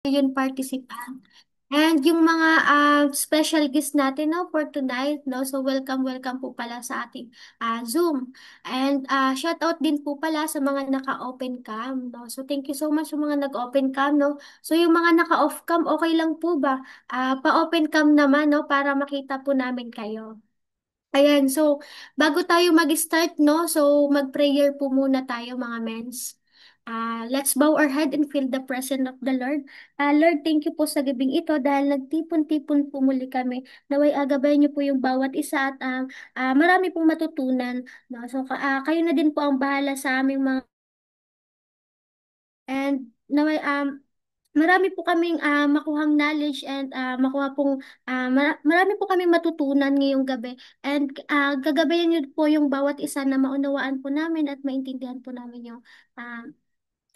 yun participant. And yung mga special guest natin no, for tonight, no? So welcome po pala sa ating Zoom. And shout out din po pala sa mga naka-open cam, no? So thank you so much sa mga nag-open cam, no? So yung mga naka-off cam, okay lang po ba? Pa-open cam naman, no? Para makita po namin kayo. Ayan, so bago tayo mag-start, no? So mag-prayer po muna tayo mga mens. Let's bow our head and feel the presence of the Lord. Lord, thank you po sa gabing ito dahil nagtipon-tipon po muli kami. Naway agabayan niyo po yung bawat isa at marami pong matutunan. No? So kayo na din po ang bahala sa aming mga and naway marami po kaming makuhang knowledge and marami po kaming matutunan ngayong gabi. And gagabayan niyo po yung bawat isa na maunawaan po namin at maintindihan po namin yung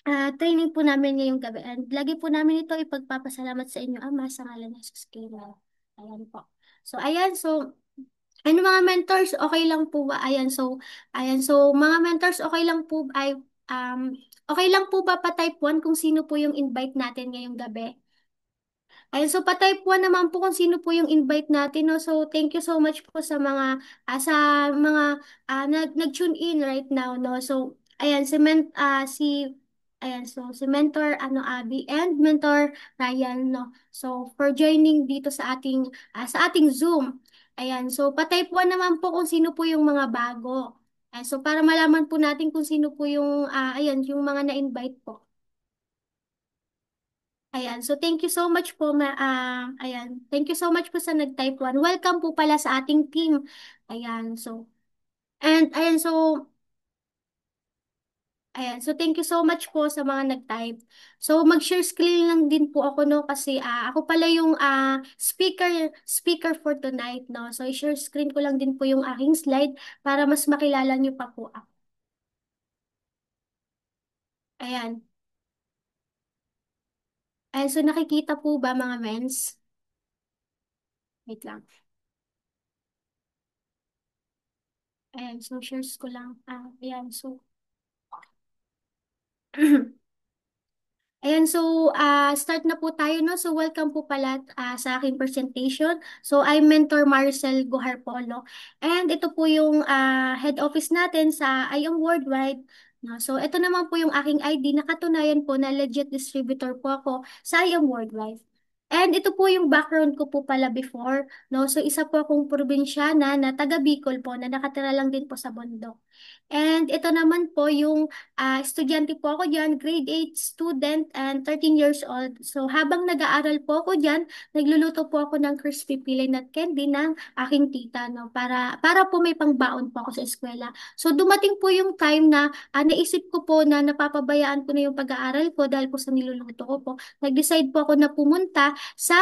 ah, training po namin ngayong gabi. And lagi po namin ito ipagpapasalamat sa inyo, Ama, sa ngalan ng Jesus Kimo. Ayan po. So, ayan. So, ano mga mentors, okay lang po ba? Ayan. So, mga mentors, okay lang po okay lang po ba pa-type 1 kung sino po yung invite natin ngayong gabi? Ayun, so pa-type 1 naman po kung sino po yung invite natin, no? So, thank you so much po sa mga nag-tune in right now, no? So, ayan, si Mentor, Abby, and Mentor Ryan, no? So, for joining dito sa ating Zoom. Ayan, so pa-type 1 naman po kung sino po yung mga bago. So, para malaman po natin kung sino po yung mga na-invite po. Ayan. So, thank you so much po, ayan. Thank you so much po sa nag-type 1. Welcome po pala sa ating team. Ayan. So, ayan. So, thank you so much po sa mga nag-type. So, mag-share screen lang din po ako, no? Kasi, ako pala yung speaker for tonight, no? So, i-share screen ko lang din po yung aking slide para mas makilala niyo pa po ako. Ayan. Ayan. So, nakikita po ba mga mens? Wait lang. Ayan. So, shares ko lang. Ayan. So, ayan, so start na po tayo, no? So welcome po pala sa aking presentation. So I'm Mentor Marcel Guharpolo. And ito po yung head office natin sa IOM Worldwide. No? So ito naman po yung aking ID. Nakatunayan po na legit distributor po ako sa IOM Worldwide. And ito po yung background ko po pala before. No? So isa po akong probinsyana na taga Bicol po na nakatira lang din po sa bundok. And ito naman po yung estudyante po ako dyan, grade 8 student and 13 years old. So habang nag-aaral po ako dyan, nagluluto po ako ng crispy pilay nut candy ng aking tita, no? Para po may pangbaon po ako sa eskwela. So dumating po yung time na naisip ko po na napapabayaan ko na yung pag-aaral ko dahil po sa niluluto ko po. Nag-decide po ako na pumunta sa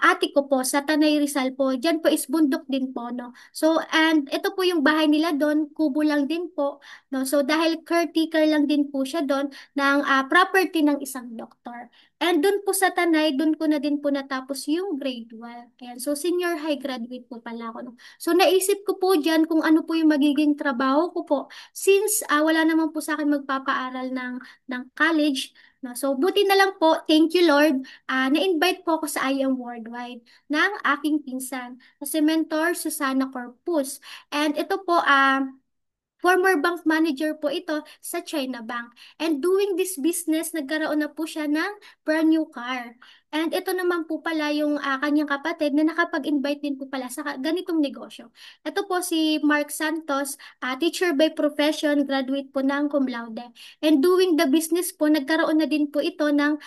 ate ko po, sa Tanay Rizal po. Diyan po is bundok din po, no? So, and ito po yung bahay nila doon, kubo lang din po, no? So, dahil caretaker lang din po siya doon ng property ng isang doktor. And doon po sa Tanay, doon ko na din po natapos yung grade 12. Ayan, so senior high graduate po pala ako. No? So, naisip ko po dyan kung ano po yung magiging trabaho ko po. Since wala naman po sa akin magpapaaral ng college, no? So, buti na lang po, thank you Lord, na-invite po ako sa I Am Worldwide ng aking pinsan na si Mentor Susana Corpus. And ito po, former bank manager po ito sa China Bank. And doing this business, nagkaroon na po siya ng brand new car. And ito naman po pala yung kanyang kapatid na nakapag-invite din po pala sa ganitong negosyo. Ito po si Mark Santos, teacher by profession, graduate po ng cum laude. And doing the business po, nagkaroon na din po ito ng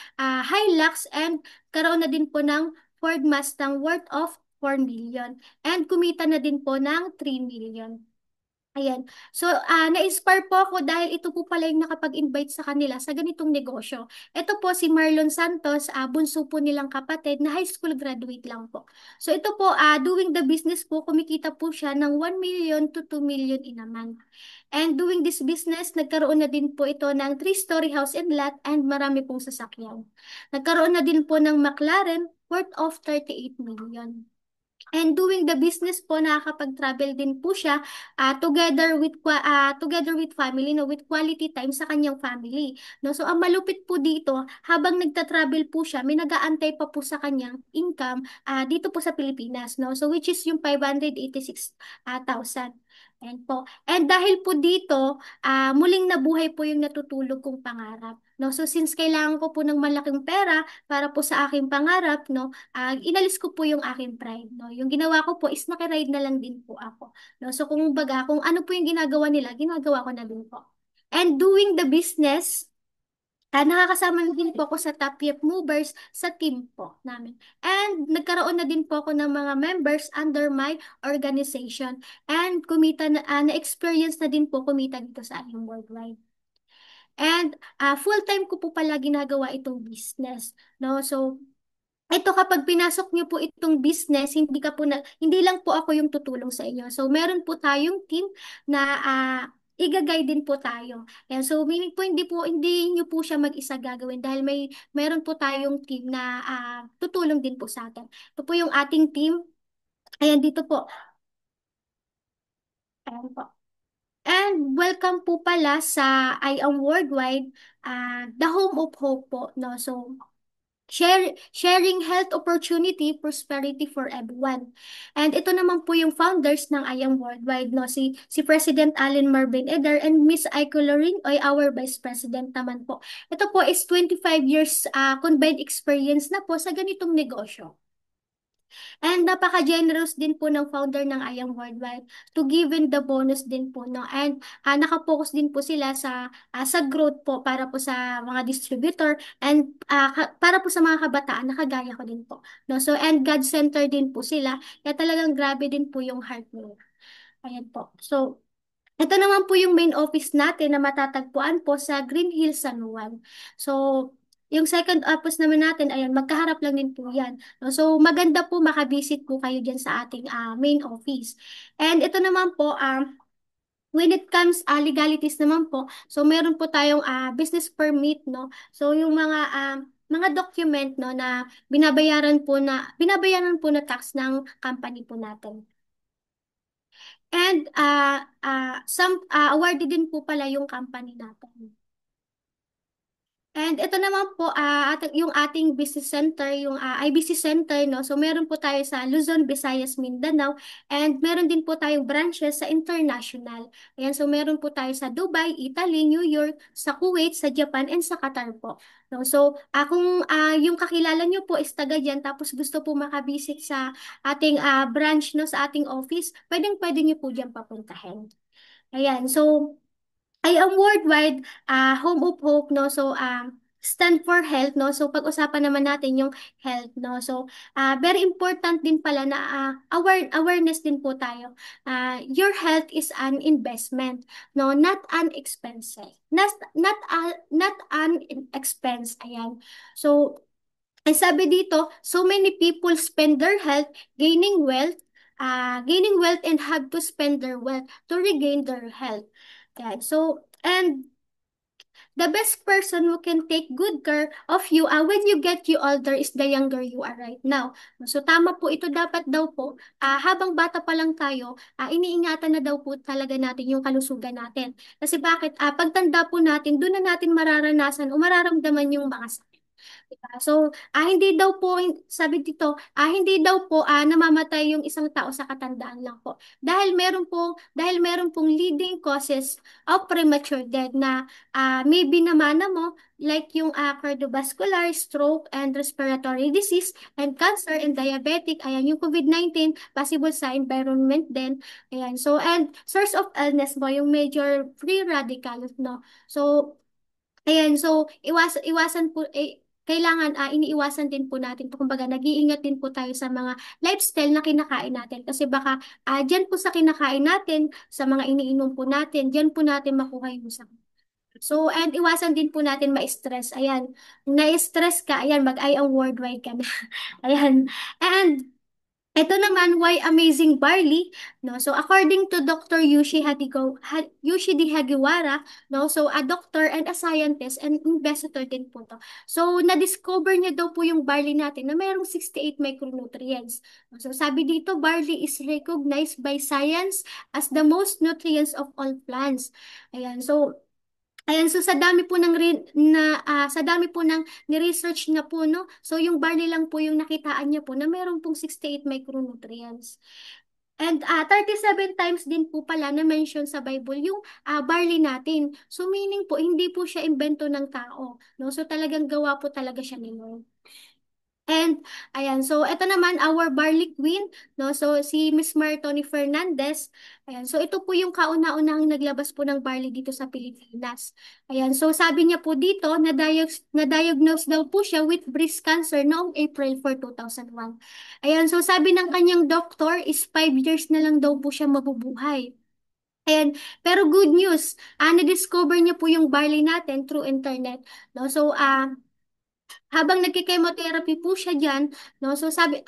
Hilux and karoon na din po ng Ford Mustang worth of 4 million. And kumita na din po ng 3 million. Ayan. So, na-inspire po ako dahil ito po pala yung nakapag-invite sa kanila sa ganitong negosyo. Ito po si Marlon Santos, bunso po nilang kapatid na high school graduate lang po. So, ito po, doing the business po, kumikita po siya ng 1 million to 2 million in a month. And doing this business, nagkaroon na din po ito ng 3-story house and lot and marami pong sasakyan. Nagkaroon na din po ng McLaren worth of 38 million. And doing the business po, nakakapag-travel din po siya together with family, no, with quality time sa kanyang family. No? So ang malupit po dito, habang nagta-travel po siya, may nag-aantay pa po sa kanyang income dito po sa Pilipinas, no? So which is yung 586,000. And po. And dahil po dito, muling nabuhay po yung natutulog kong pangarap. No? So since kailangan ko po ng malaking pera para po sa aking pangarap, no, inalis ko po yung aking pride, no. Yung ginawa ko po is nakiride na lang din po ako, no. So kung baga, kung ano po yung ginagawa nila, ginagawa ko na din po. And doing the business, nakakasama na din po ako sa top Yep movers sa team po namin. And nagkaroon na din po ako ng mga members under my organization. And na-experience na din po kumita dito sa ating worldwide. And full-time ko po pala ginagawa itong business, no? So ito, kapag pinasok niyo po itong business, hindi lang po ako yung tutulong sa inyo. So meron po tayong team na igagay din po tayo. Ayan, so meaning po hindi niyo po siya mag-isa gagawin dahil meron po tayong team na tutulong din po sa atin. Ito po yung ating team. Ayan, dito po. Ayan po. And welcome po pala sa I Am Worldwide, the home of hope po, no? So sharing health opportunity, prosperity for everyone. And ito naman po yung founders ng I Am Worldwide, no? Si President Allen Marvin Eder and Miss Aiko Loring, ay our Vice President naman po. Ito po is 25 years combined experience na po sa ganitong negosyo. And napaka-generous din po ng founder ng I Am Worldwide to give in the bonus din po, no? And nakapokus din po sila sa growth po para po sa mga distributor and para po sa mga kabataan na kagaya ko din po, no? So and God Center din po sila. Kaya talagang grabe din po yung heart nila. Ayan po. So ito naman po yung main office natin na matatagpuan po sa Green Hills, San Juan. So, yung second office naman natin, ayan, magkaharap lang din po yan. No? So, maganda po makabisit po kayo dyan sa ating main office. And ito naman po, when it comes legalities naman po, so meron po tayong business permit, no? So, yung mga document, no, na binabayaran po na tax ng company po natin. And some awarded din po pala yung company natin. And ito naman po, yung ating business center, yung IBC Center, no? So meron po tayo sa Luzon, Visayas, Mindanao, and meron din po tayong branches sa international. Ayan, so meron po tayo sa Dubai, Italy, New York, sa Kuwait, sa Japan, and sa Qatar po. No? So, kung yung kakilala nyo po is taga dyan, tapos gusto po makabisit sa ating branch, no, sa ating office, pwede nyo po dyan papuntahin. Ayan, so I Am Worldwide, home of hope, no? So, stand for health, no? So, pag-usapan naman natin yung health, no? So, very important din pala na awareness din po tayo. Your health is an investment, no? Not an expense. Not an expense. Ayan. So, ang sabi dito, so many people spend their health gaining wealth and have to spend their wealth to regain their health. Ayan. So, and the best person who can take good care of you when you older is the younger you are right now. So, tama po ito. Dapat daw po, habang bata pa lang tayo, iniingatan na daw po talaga natin yung kalusugan natin. Kasi bakit? Pagtanda po natin, doon na natin mararanasan o mararamdaman yung mga sakit. Diba? So, hindi daw po, sabi dito, hindi daw po namamatay yung isang tao sa katandaan lang po. Dahil meron pong leading causes of premature death na maybe namana mo, like yung cardiovascular, stroke, and respiratory disease, and cancer, and diabetic, ayan, yung COVID-19, possible sa environment din, ayan. So, and source of illness mo, yung major free radicals, no? So, ayan, so iwasan po kailangan iniiwasan din po natin to. Kumbaga nag-iingat din po tayo sa mga lifestyle na kinakain natin kasi baka diyan po sa kinakain natin, sa mga iniinom po natin, diyan po natin makuha yung sakit. So, and iwasan din po natin ma-stress. Ayan, na-stress ka, ayan, mag-I Am Worldwide ka na. Ayan. And Ito naman, why amazing barley? No, so according to Dr. Yoshidi Hagiwara, no, so a doctor and a scientist and investigator din po to. So na-discover niya daw po yung barley natin na mayroong 68 micronutrients. So sabi dito, barley is recognized by science as the most nutrients of all plants. Ayan, so ayan, so sa dami po ng sa dami po ng ni-research niya po, no. So yung barley lang po yung nakitaan niya po na meron pong 68 micronutrients. And 37 times din po pala na mention sa Bible yung barley natin. So meaning po hindi po siya imbento ng tao, no. So talagang gawa po talaga siya ni Lord. And ayan, so ito naman our barley queen, no? So si Miss Martoni Fernandez. Ayan, so ito po yung kauna-unahang naglabas po ng barley dito sa Pilipinas. Ayan, so sabi niya po dito na-diagnose daw po siya with breast cancer noong April 4, 2001. Ayan, so sabi ng kanyang doktor is 5 years na lang daw po siya mabubuhay. Ayan, pero good news, na-discover niya po yung barley natin through internet, no? So habang nagki-chemotherapy po siya diyan, no? So sabi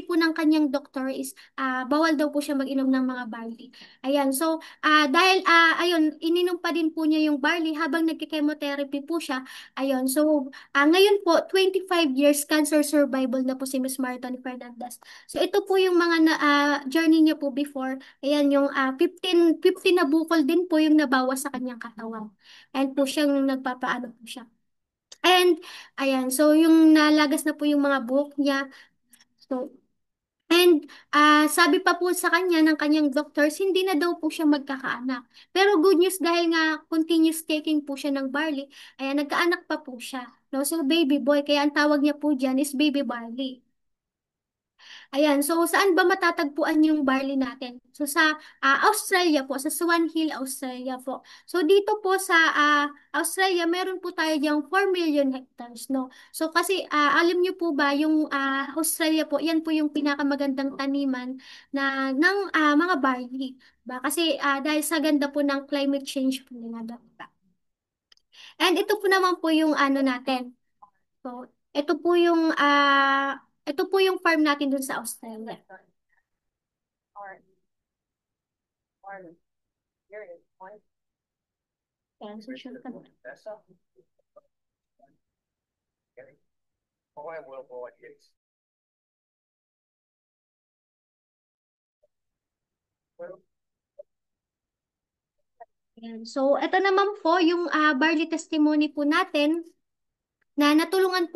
po ng kanyang doktor is bawal daw po siya mag-inom ng mga barley. Ayan. So dahil ayun, ininom pa din po niya yung barley habang nagki-chemotherapy po siya. Ayun. So ngayon po 25 years cancer survival na po si Miss Martin Fernandez. So ito po yung mga journey niya po before. Ayan yung 15 na bukol din po yung nabawas sa kanyang katawan. And po siyang nagpapaano po siya. And, ayan, so yung nalagas na po yung mga buhok niya. So, and sabi pa po sa kanya ng kanyang doctors, hindi na daw po siya magkakaanak. Pero good news dahil nga continuous taking po siya ng barley, ayan, nagkaanak pa po siya. No? So, baby boy, kaya ang tawag niya po dyan is baby barley. Ayan, so saan ba matatagpuan yung barley natin? So sa Australia po, sa Swan Hill, Australia po. So dito po sa Australia, meron po tayo diyang 4 million hectares, no? So kasi alam niyo po ba yung Australia po, yan po yung pinakamagandang taniman ng mga barley. Ba? Kasi dahil sa ganda po ng climate change po nila. Diba? And ito po naman po yung ano natin. So ito po yung farm natin dun sa Australia. Ayan, so sure ka na. Ayan. So, ito naman po yung barley testimony po natin na natulungan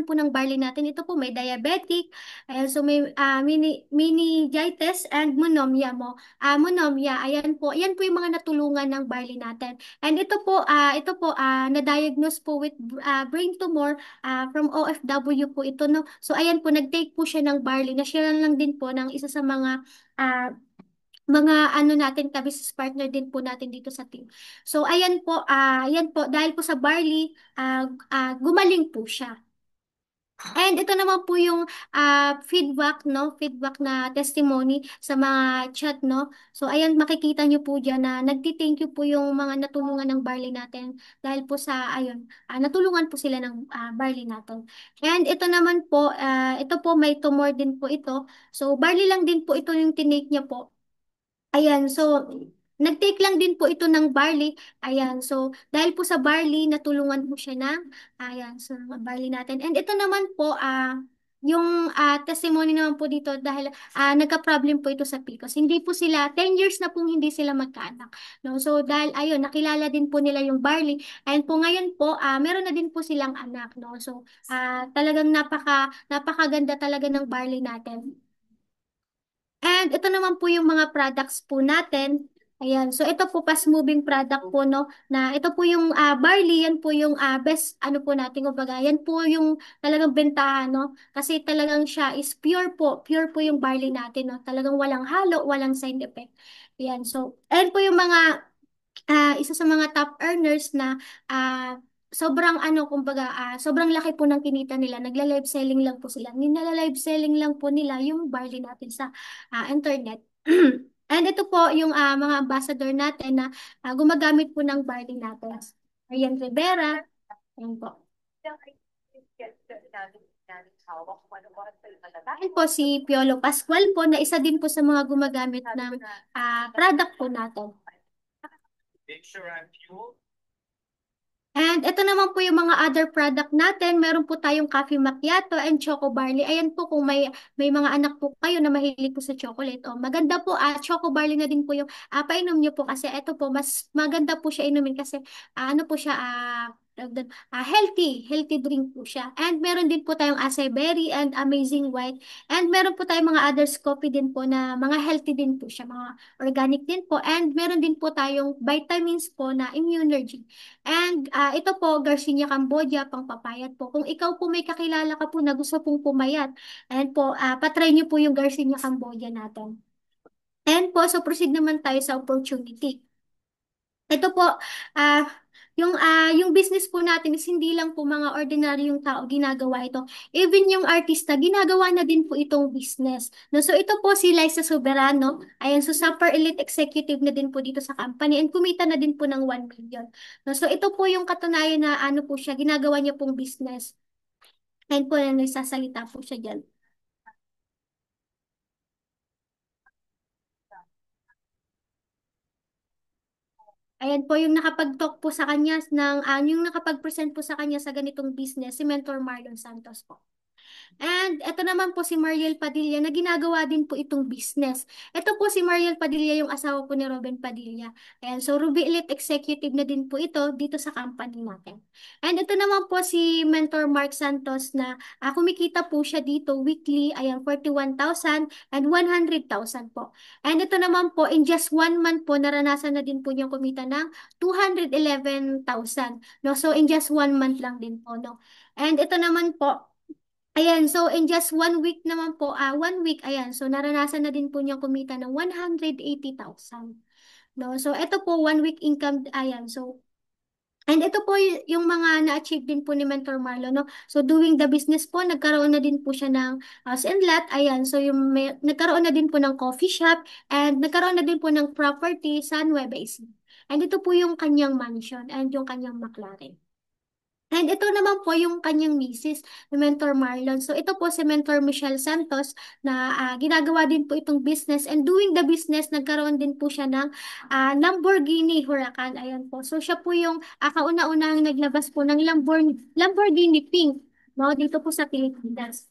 po ng barley natin. Ito po may diabetic, ayan, so may meningitis and pneumonia. Ayan po yung mga natulungan ng barley natin. And ito po na-diagnose po with brain tumor from OFW po ito, no. So ayan po nag-take po siya ng barley na siya lang din po ng isa sa mga ano natin, ka-business partner din po natin dito sa team. So ayan po dahil po sa barley, gumaling po siya. And ito naman po yung feedback na testimony sa mga chat, no. So ayan, makikita nyo po diyan na nagti-thank you po yung mga natulungan ng barley natin dahil po sa ayun, natulungan po sila ng barley natin. And ito po may tumor din po ito. So barley lang din po ito yung tinake niya po. Ayan, so nag-take lang din po ito ng barley. Ayan, so dahil po sa barley, natulungan po siya ng, ayan, so barley natin. And ito naman po, yung testimony naman po dito dahil nagka-problem po ito sa PCOS. Hindi po sila, 10 years na pong hindi sila magkaanak. No? So dahil ayun, nakilala din po nila yung barley. And po ngayon po, meron na din po silang anak. No? So talagang napakaganda talaga ng barley natin. And ito naman po yung mga products po natin. Ayan. So ito po fast moving product po, no, na ito po yung barley, yan po yung best ano po natin, kumbaga. Yan po yung talagang bentahan, no. Kasi talagang siya is pure po. Pure po yung barley natin, no. Talagang walang halo, walang side effect. Ayan. So, ayan po yung mga isa sa mga top earners na sobrang ano, kumbaga, sobrang laki po ng kinita nila. Nagla-live selling lang po sila. Nilala-live selling lang po nila yung barley natin sa internet. And ito po yung mga ambassador natin na gumagamit po ng barley natin. Arian Rivera, yan po. Ayan po si Piolo Pascual po na isa din po sa mga gumagamit ng product po natin. And ito naman po yung mga other product natin. Meron po tayong coffee macchiato and choco barley. Ayan po kung may mga anak po kayo na mahilig po sa chocolate. O, maganda po, choco barley na din po yung painom niyo po kasi ito po, mas maganda po siya inumin kasi ano po siya, healthy drink po siya. And meron din po tayong acai berry and amazing white. And meron po tayong mga others coffee din po na mga healthy din po siya, mga organic din po. And meron din po tayong vitamins po na immunology. And ito po, Garcinia Cambodia, pangpapayat po. Kung ikaw po may kakilala ka po na gusto pong pumayat, and po, patry niyo po yung Garcinia Cambodia natin. And po, so proceed naman tayo sa opportunity. Ito po, ah, yung business po natin is hindi lang po mga ordinaryong tao ginagawa ito. Even yung artista, ginagawa na din po itong business. No, so ito po si Liza Soberano. Ayan, so Super Elite Executive na din po dito sa company and kumita na din po ng 1 million. No, so ito po yung katunayan na ano po siya, ginagawa niya pong business. And po na nagsasalita po siya dyan. Ayan po yung nakapag-talk po sa kanya yung nakapag-present po sa kanya sa ganitong business, si Mentor Marlon Santos po. And ito naman po si Mariel Padilla na ginagawa din po itong business. Ito po si Mariel Padilla, yung asawa po ni Robin Padilla. Ayan, so Ruby Elite Executive na din po ito dito sa company natin. And ito naman po si Mentor Mark Santos na kumikita po siya dito weekly, ayan, 41,000 and 100,000 po. And ito naman po, in just 1 month po, naranasan na din po niyang kumita ng 211,000. No? So in just 1 month lang din po. No? And ito naman po, ayan, so in just 1 week naman po, 1 week, ayan, so naranasan na din po niyang kumita ng 180,000. No? So ito po, 1 week income, ayan, so and ito po yung mga na-achieve din po ni Mentor Marlon, no? So doing the business po, nagkaroon na din po siya ng house and lot. Ayan, so nagkaroon na din po ng coffee shop and nagkaroon na din po ng property sa Nueva Ecija. And ito po yung kanyang mansion and yung kanyang McLaren. And ito naman po yung kanyang misis, ni Mentor Marlon. So ito po si Mentor Michelle Santos na ginagawa din po itong business and doing the business, nagkaroon din po siya ng Lamborghini Huracan. Ayan po. So siya po yung kauna-unang naglabas po ng Lamborghini Pink, no, dito po sa Pilipinas.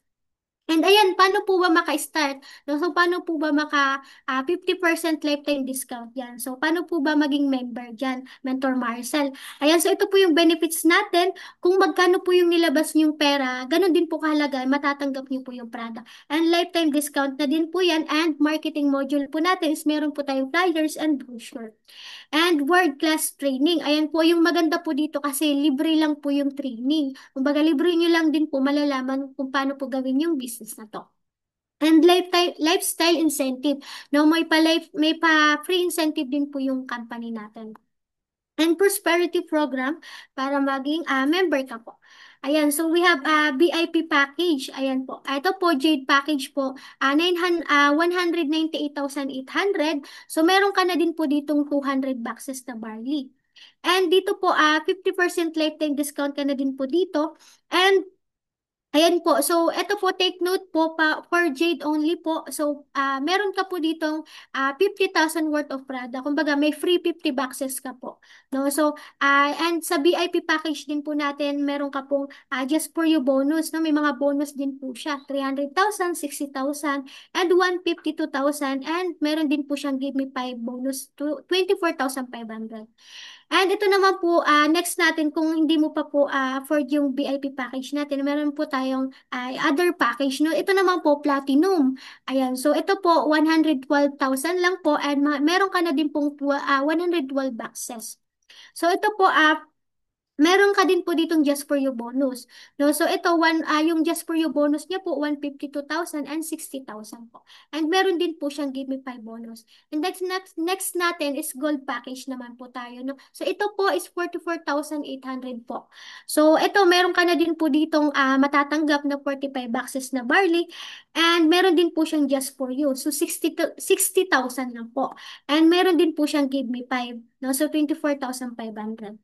And ayan, paano po ba maka-start? No, so, paano po ba maka 50% lifetime discount yan? So, paano po ba maging member dyan, Mentor Marcel? Ayan, so ito po yung benefits natin. Kung magkano po yung nilabas niyong pera, ganun din po kahalaga, matatanggap niyo po yung product. And lifetime discount na din po yan. And marketing module po natin is meron po tayong flyers and brochure. And world-class training. Ayan po, yung maganda po dito kasi libre lang po yung training. Kumbaga, libre nyo lang din po malalaman kung paano po gawin yung business na to. And lifestyle incentive. Now, may pa free incentive din po yung company natin. And prosperity program para maging member ka po. Ayan, so we have a VIP package. Ayan po. Ito po, Jade package po, 198,800. So meron ka na din po ditong 200 boxes na barley. And dito po, 50% lifetime discount ka na din po dito. And ayan po. So, eto po, take note po for Jade only po. So, meron ka po ditong 50,000 worth of product. Kumbaga, may free 50 boxes ka po. No? So, and sa VIP package din po natin, meron ka pong just for you bonus. No? May mga bonus din po siya. 300,000, 60,000, and 152,000. And meron din po siyang give me 5 bonus to 24,500. And ito naman po, next natin, kung hindi mo pa po afford yung VIP package natin, meron po tayong other package. No? Ito naman po, Platinum. Ayan, so ito po, 112,000 lang po and meron ka na din pong 112 boxes. So ito po, meron ka din po ditong just for you bonus. No? So ito, yung just for you bonus niya po, 152,000 and 60,000 po. And meron din po siyang give me 5 bonus. And next natin is gold package naman po tayo. No? So ito po is 44,800 po. So ito, meron ka na din po ditong matatanggap na 45 boxes na barley. And meron din po siyang just for you. So 60,000 lang po. And meron din po siyang give me 5. No? So 24,500.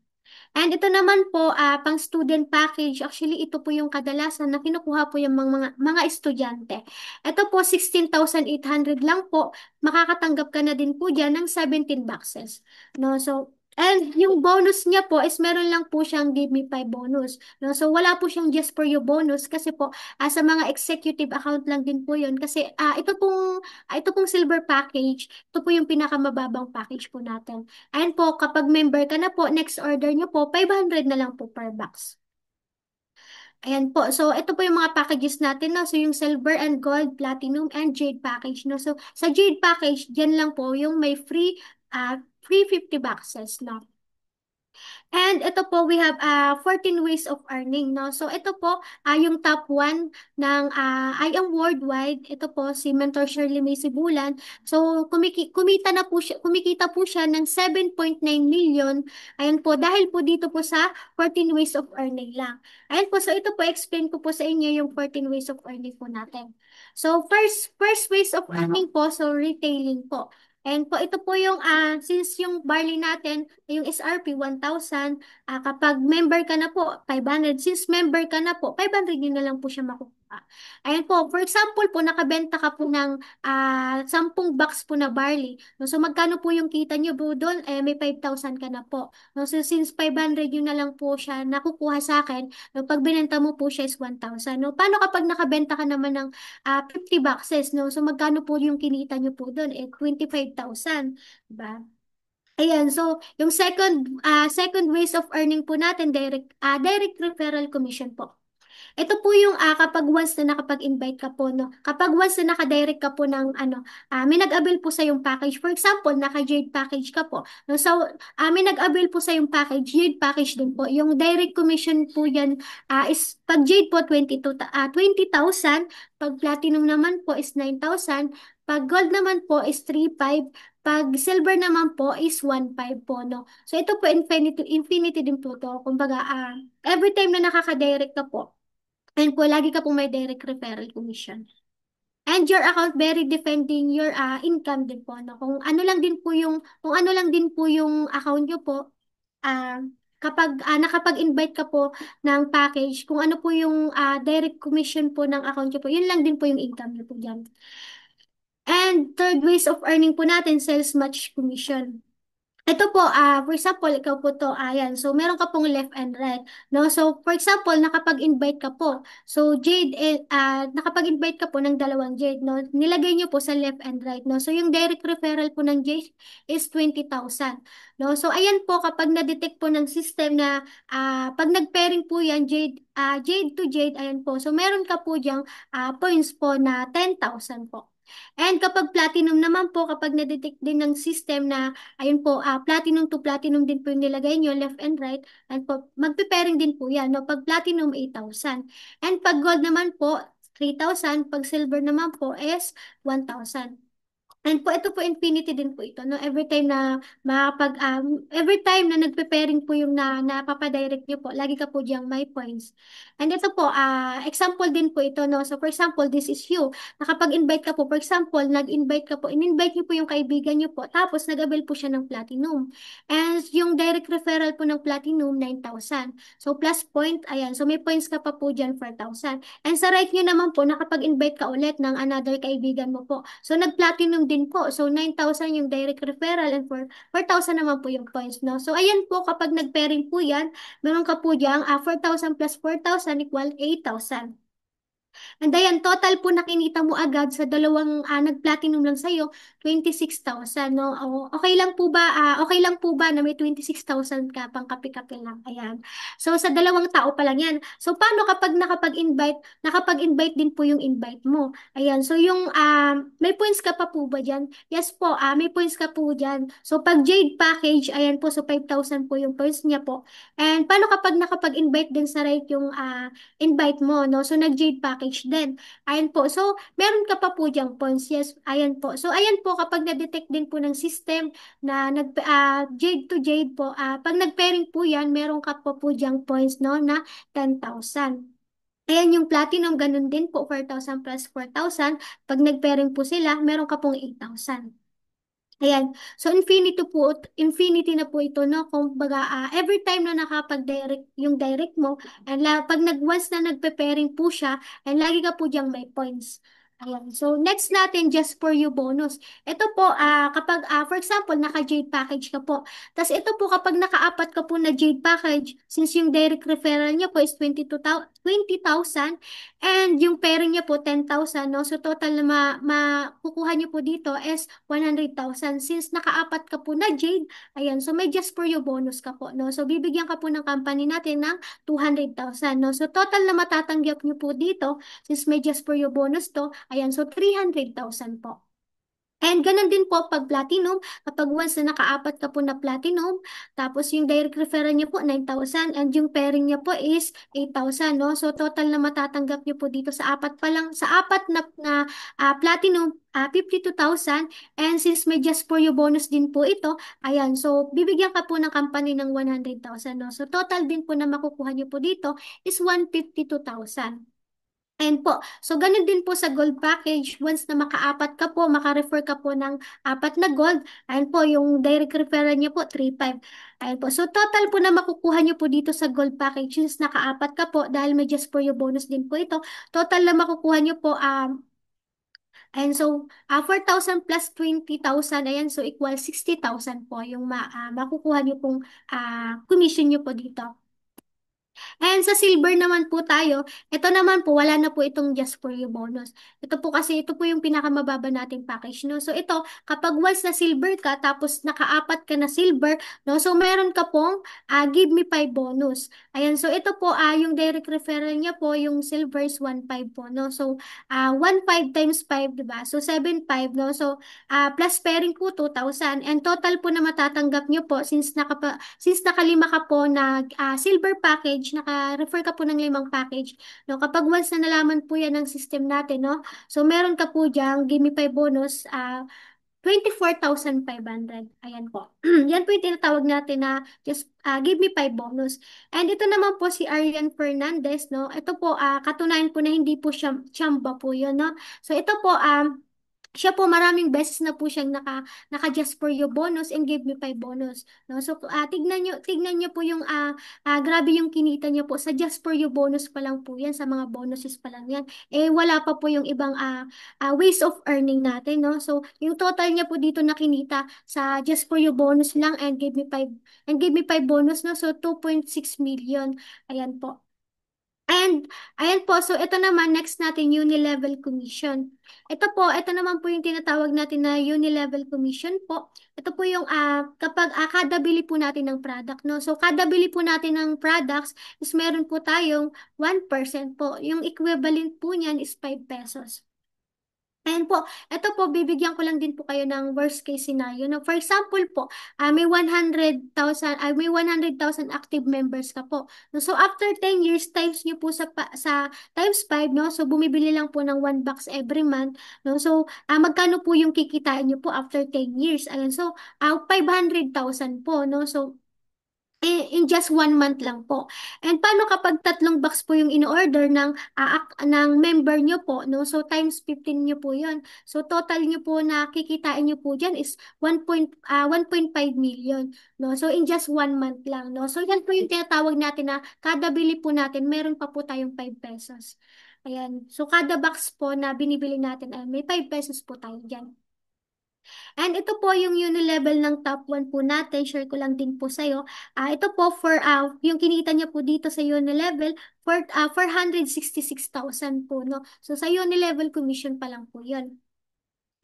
And ito naman po, pang student package, actually ito po yung kadalasan na kinukuha po yung mga estudyante. Ito po, 16,800 lang po, makakatanggap ka na din po dyan ng 17 boxes. No? So, and yung bonus niya po is meron lang po siyang Give Me 5 bonus. No? So, wala po siyang just for you bonus kasi po, sa mga executive account lang din po yun. Kasi ito pong silver package, ito po yung pinakamababang package po natin. Ayan po, kapag member ka na po, next order nyo po, 500 na lang po per box. Ayan po. So, ito po yung mga packages natin, no? So, yung silver and gold, platinum, and jade package, no? So, sa jade package, dyan lang po yung may free 50 boxes, no? And ito po, we have 14 ways of earning, no? So, ito po, yung top 1 ng I Am Worldwide. Ito po, si Mentor Shirley May Sibulan. So, kumikita po siya ng 7.9 million. Ayan po, dahil po dito po sa 14 ways of earning lang. Ayan po, so ito po, explain ko po sa inyo yung 14 ways of earning po natin. So, first ways of earning po, so retailing po. And po, ito po yung, since yung barley natin, yung SRP 1,000, kapag member ka na po, 500. Since member ka na po, 500 yun na lang po siya makukuha. Ayan po, for example po, nakabenta ka po ng 10 box po na barley. No, so magkano po yung kita nyo po doon? May 5,000 ka na po. No, so since 500 yun na lang po siya nakukuha sa akin, no, pag binenta mo po siya is 1,000. No, paano kapag nakabenta ka naman ng 50 boxes? No, so magkano po yung kinita nyo po doon? 25,000. Diba? Ayan, so yung second ways of earning po natin, direct referral commission po. Ito po yung kapag once na nakapag-invite ka po, no? Kapag once na naka-direct ka po ng may nag-avail po sa yung package. For example, naka-Jade package ka po. No? So, may nag-avail po sa yung package, Jade package din po. Yung direct commission po yan is pag Jade po 20,000, pag Platinum naman po is 9,000, pag Gold naman po is 3,500, pag Silver naman po is 1,500 po, no? So, ito po infinity din po to. Kumbaga, every time na nakaka-direct ka po, and po, lagi ka pong may direct referral commission. And your account very defending your income din po. No? Kung ano lang din po yung account nyo po, ah, kapag nakapag-invite ka po ng package, kung ano po yung direct commission po ng account nyo po, yun lang din po yung income nyo po dyan. And third ways of earning po natin, sales match commission. Ito po, for example, ikaw po to, ayan. So, meron ka pong left and right. No? So, for example, nakapag-invite ka po. So, Jade, nakapag-invite ka po ng dalawang Jade, no? Nilagay niyo po sa left and right, no? So, yung direct referral po ng Jade is 20,000. No? So, ayan po, kapag na-detect po ng system na, pag nag-pairing po yan, Jade to Jade, ayan po. So, meron ka po diyang points po na 10,000 po. And kapag platinum naman po, kapag na-detect din ng system na ayun po, platinum to platinum din po yung nilagay nyo, left and right. And po, magpe-pairing din po yan. No? Pag platinum, 8,000. And pag gold naman po, 3,000. Pag silver naman po is 1,000. And po, ito po infinity din po ito, no? Every time na nagpe-pairing po yung napapadirect nyo po, lagi ka po diyang may points. And ito po, example din po ito, no? So, for example, this is you. Nakapag-invite ka po, for example, nag-invite ka po, in-invite nyo po yung kaibigan nyo po, tapos nag-avail po siya ng platinum. And yung direct referral po ng platinum, 9,000. So, plus point, ayan. So, may points ka pa po dyan, 4,000. And sa right nyo naman po, nakapag-invite ka ulit ng another kaibigan mo po. So, nag-platinum din po. So, 9,000 yung direct referral and 4,000 naman po yung points, no? So, ayan po, kapag nag-pairing po yan, meron ka po diyang 4,000 plus 4,000 equal 8,000. And ayan, total po nakinita mo agad sa dalawang nag-platinum lang sa'yo, 26,000, no? Okay lang po ba, na may 26,000 ka pang kape-kape lang? Ayan. So, sa dalawang tao pa lang yan. So, paano kapag nakapag-invite din po yung invite mo? Ayan. So, yung, may points ka pa po ba dyan? Yes po, may points ka po dyan. So, pag Jade package, ayan po, so 5,000 po yung points niya po. And paano kapag nakapag-invite din sa right yung, invite mo, no? So, nag-Jade package din. Ayan po. So, meron ka pa po diyang points. Yes, ayan po. So, ayan po, kapag na-detect din po ng system na Jade to Jade po, pag nag-pairing po yan, meron ka po diyang points, no, na 10,000. Ayan yung platinum, ganun din po, 4,000 plus 4,000. Pag nag-pairing po sila, meron ka pong 8,000. Ayan. So, infinity na po ito, no? Kung baga, every time na nakapag-direct yung direct mo, and pag once na nagpe-pairing po siya, and lagi ka po diyang may points. Ayan. So, next natin, just for you bonus. Ito po, kapag, for example, naka-Jade package ka po. Tapos ito po, kapag naka-apat ka po na Jade package, since yung direct referral niya po is 20,000, and yung pairing niya po 10,000, no? So total na makukuha niyo po dito is 100,000. Since nakaapat ka po na Jade, ayan, so may just for you bonus ka po, no? So bibigyan ka po ng company natin ng 200,000, no? So total na matatanggap niyo po dito, since may just for you bonus to, ayan, so 300,000 po. And ganun din po pag platinum, kapag once na nakaapat ka po na platinum, tapos yung direct referral niya po 9,000 and yung pairing niya po is 8,000, no? So total na matatanggap niyo po dito sa apat pa lang, sa apat platinum, 52,000, and since may just for you bonus din po ito, ayan, so bibigyan ka po ng company ng 100,000, no? So total din po na makukuha niyo po dito is 152,000. Ayan po. So, ganun din po sa gold package. Once na makaapat ka po, maka-refer ka po ng apat na gold. Ayan po, yung direct referral niyo po, 3,500. Ayan po. So, total po na makukuha niyo po dito sa gold package. Since nakaapat ka po, dahil may just for you bonus din po ito, total na makukuha niyo po, ayan, so, 4,000 plus 20,000, ayan, so equal 60,000 po yung makukuha niyo pong commission niyo po dito. And sa silver naman po tayo, ito naman po, wala na po itong just for you bonus. Ito po kasi, ito po yung pinakamababa nating package, no? So ito, kapag once na silver ka, tapos nakaapat ka na silver, no? So meron ka pong give me 5 bonus. Ayan, so ito po, yung direct referral niya po, yung silver is 1,500 po, no? So, 1,500 times 5, diba? So 7,500, no? So, plus pairing po 2,000. And total po na matatanggap niyo po, since nakalima ka po na silver package, naka-refer ka po ng limang package, no? Kapag once na nalaman po yan ng system natin, no? So, meron ka po diyang give me 5 bonus, 24,500. Ayan po. Yan po yung tinatawag natin na just give me 5 bonus. And ito naman po si Arian Fernandez, no? Ito po, katunayan po na hindi po siya chamba po yun, no? So, ito po, siya po maraming beses na po siyang naka just for you bonus and give me 5 bonus, no? So tignan niyo po yung grabe yung kinita niya po sa just for you bonus pa lang po yan, sa mga bonuses pa lang yan. Eh wala pa po yung ibang ways of earning natin, no? So yung total niya po dito na kinita sa just for you bonus lang and give me 5 bonus, no? So 2.6 million. Ayan po. And, ayan po, so ito naman, next natin, unilevel commission. Ito naman po yung tinatawag natin na unilevel commission po. Ito po yung kapag kada bili po natin ng product, no? So, kada bili po natin ng products is meron po tayong 1% po. Yung equivalent po niyan is 5 pesos. Ayan po, ito po, bibigyan ko lang din po kayo ng worst case scenario. No? For example po, may 100,000 active members ka po. No? So after 10 years, times nyo po sa times 5, no? So bumibili lang po ng 1 box every month. No? So magkano po yung kikitain nyo po after 10 years? Ayan, so 500,000 po. No? So in just 1 month lang po. And paano kapag tatlong box po yung in-order ng member nyo po, no? So times 15 nyo po yun. So total nyo po na kikitain nyo po dyan is 1.5 million, no? So in just 1 month lang, no? So yan po yung tinatawag natin na kada bili po natin, meron pa po tayong 5 pesos. Ayan. So kada box po na binibili natin, ay may 5 pesos po tayo dyan. And ito po yung unilevel ng top 1 po natin. Share ko lang din po sa'yo. Ito po for yung kinita niya po dito sa unilevel for 466,000 po, no? So sa unilevel commission pa lang po yun.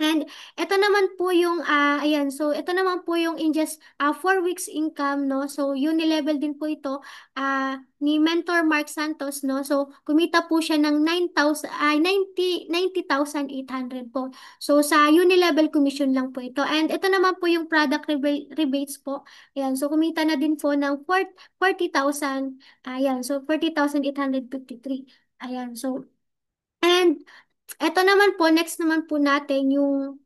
And ito naman po yung, ayan, so ito naman po yung in just 4 weeks income, no? So, unilevel din po ito ni Mentor Mark Santos, no? So, kumita po siya ng 90,800 po. So, sa unilevel commission lang po ito. And ito naman po yung product rebates po. Ayan, so kumita na din po ng 40,000. Ayan, so 40,853. Ayan, so, and eto naman po, next naman po natin yung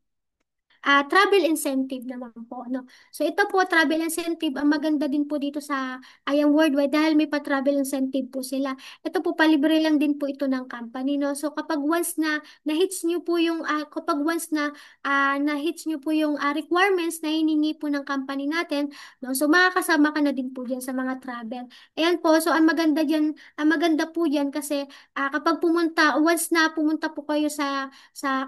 travel incentive naman po, no? So ito po, travel incentive, ang maganda din po dito sa Ayang Worldwide dahil may pa-travel incentive po sila. Ito po, palibre lang din po ito ng company, no? So kapag once na na-hits nyo po yung, kapag once na na-hits nyo po yung requirements na hiningi po ng company natin, no? So makakasama ka na din po dyan sa mga travel. Ayan po, so ang maganda dyan, ang maganda po dyan kasi kapag once na pumunta po kayo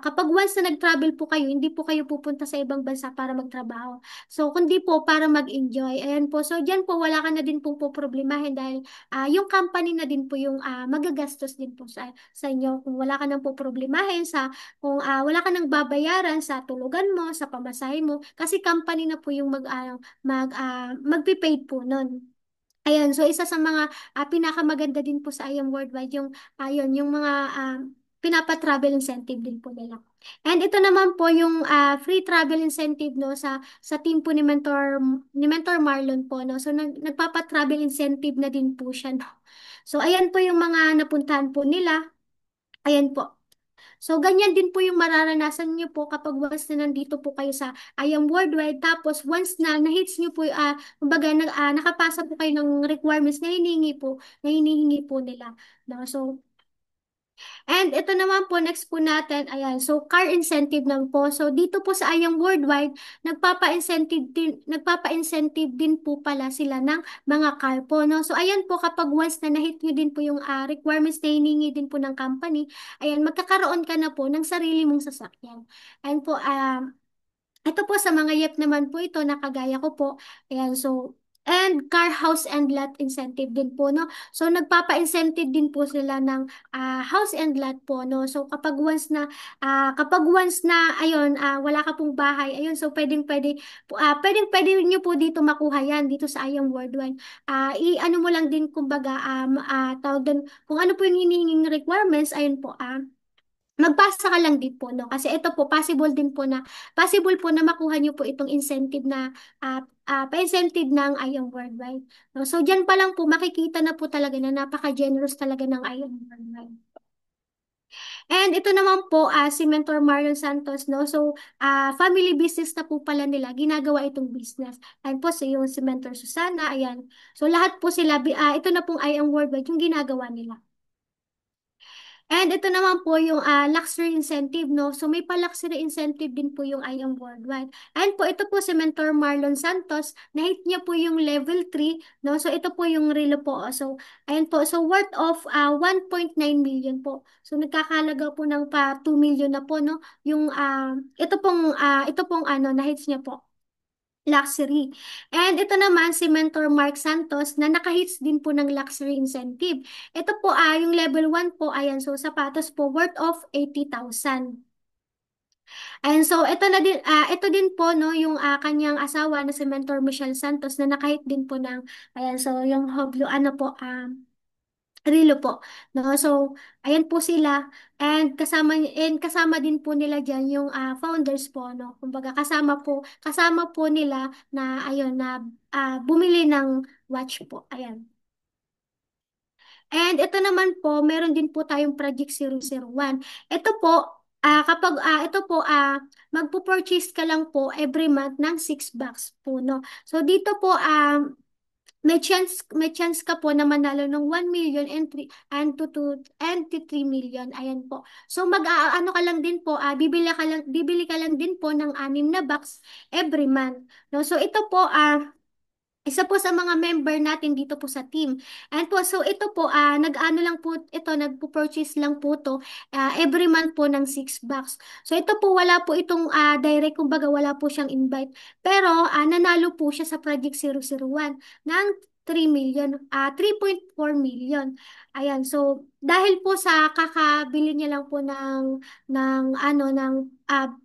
kapag once na nag-travel po kayo, hindi po kayo pupunta sa ibang bansa para magtrabaho. So, kundi po para mag-enjoy. Ayan po. So, dyan po wala ka na din po problemahin dahil yung company na din po yung magagastos din po sa inyo. Kung wala ka nang po problemahin kung wala ka nang babayaran sa tulugan mo, sa pamasahe mo, kasi company na po yung magpipaid po nun. Ayan, so isa sa mga pinakamaganda din po sa IAM Worldwide yung yung mga pinapa-travel incentive din po nila. And ito naman po yung free travel incentive no sa team po ni Mentor Marlon po no. So nagpapa-travel incentive na din po siya no. So ayan po yung mga napuntahan po nila. Ayan po. So, ganyan din po yung mararanasan niyo po kapag once na nandito po kayo sa IAM Worldwide. Tapos, once na na-hits niyo po, kumbaga, nakapasa po kayo ng requirements na hinihingi po nila. No? So, and ito naman po, next po natin, ayan, so car incentive naman po. So dito po sa Ayang Worldwide, nagpapa-incentive din po pala sila ng mga car po, no? So ayan po, kapag once na na-hit nyo din po yung requirements na hiningi din po ng company, ayan, magkakaroon ka na po ng sarili mong sasakyan. Ayan po, ito po sa mga YEP naman po ito, nakagaya ko po. Ayan, so, and car house and lot incentive din po, no? So, nagpapa-incentive din po sila ng house and lot po, no? So, kapag once na, ayun, wala ka pong bahay, ayun, so, pwedeng-pwede nyo po dito makuha yan, dito sa Ayang Worldwide. I-ano mo lang din, kumbaga, tawag din, kung ano po yung hinihinging requirements, ayun po, magbasa ka lang din po, no? Kasi ito po, possible po na makuha nyo po itong incentive pa-incentive ng IAM Worldwide. No? So, dyan pa lang po, makikita na po talaga na napaka-generous talaga ng IAM Worldwide. And ito naman po, si Mentor Marlon Santos, no? So, family business na po pala nila, ginagawa itong business. Ayan po, si Mentor Susana, ayan. So, lahat po sila, ito na pong IAM Worldwide, yung ginagawa nila. And ito naman po yung luxury incentive, no? So may pa-luxury incentive din po yung IAM Worldwide. And po, ito po si Mentor Marlon Santos, na-hit niya po yung level 3, no? So ito po yung relo po. So, ayan po. So worth of 1.9 million po. So nagkakalaga po ng pa 2 million na po, no? Yung, ito pong na-hits niya po luxury. And ito naman si Mentor Mark Santos na nakahits din po ng luxury incentive. Ito po yung level 1 po, ayan, so sapatos po worth of 80,000. And so ito din po no yung kanyang asawa na si Mentor Michelle Santos na nakahit din po ng ayan so yung hoblo Rilo po. No? So, ayan po sila. And kasama din po nila diyan yung founders po, no? Kumbaga kasama po nila na ayun na bumili ng watch po. Ayan. And ito naman po, meron din po tayong Project 001. Ito po, ito po, magpo-purchase ka lang po every month ng 6 bucks po, no? So, dito po, may chance ka po na manalo ng 1 million and to 3 million. Ayan po. So ano ka lang din po, bibili ka lang din po ng 6 na box every month. No? So ito po isa po sa mga member natin dito po sa team. And po, so ito po, nag-ano lang po, nagpo-purchase lang po to every month po ng 6 bucks. So ito po, wala po itong direct, kumbaga wala po siyang invite. Pero nanalo po siya sa Project 001 ng 3 million, 3.4 million. Ayan, so dahil po sa kakabili niya lang po ng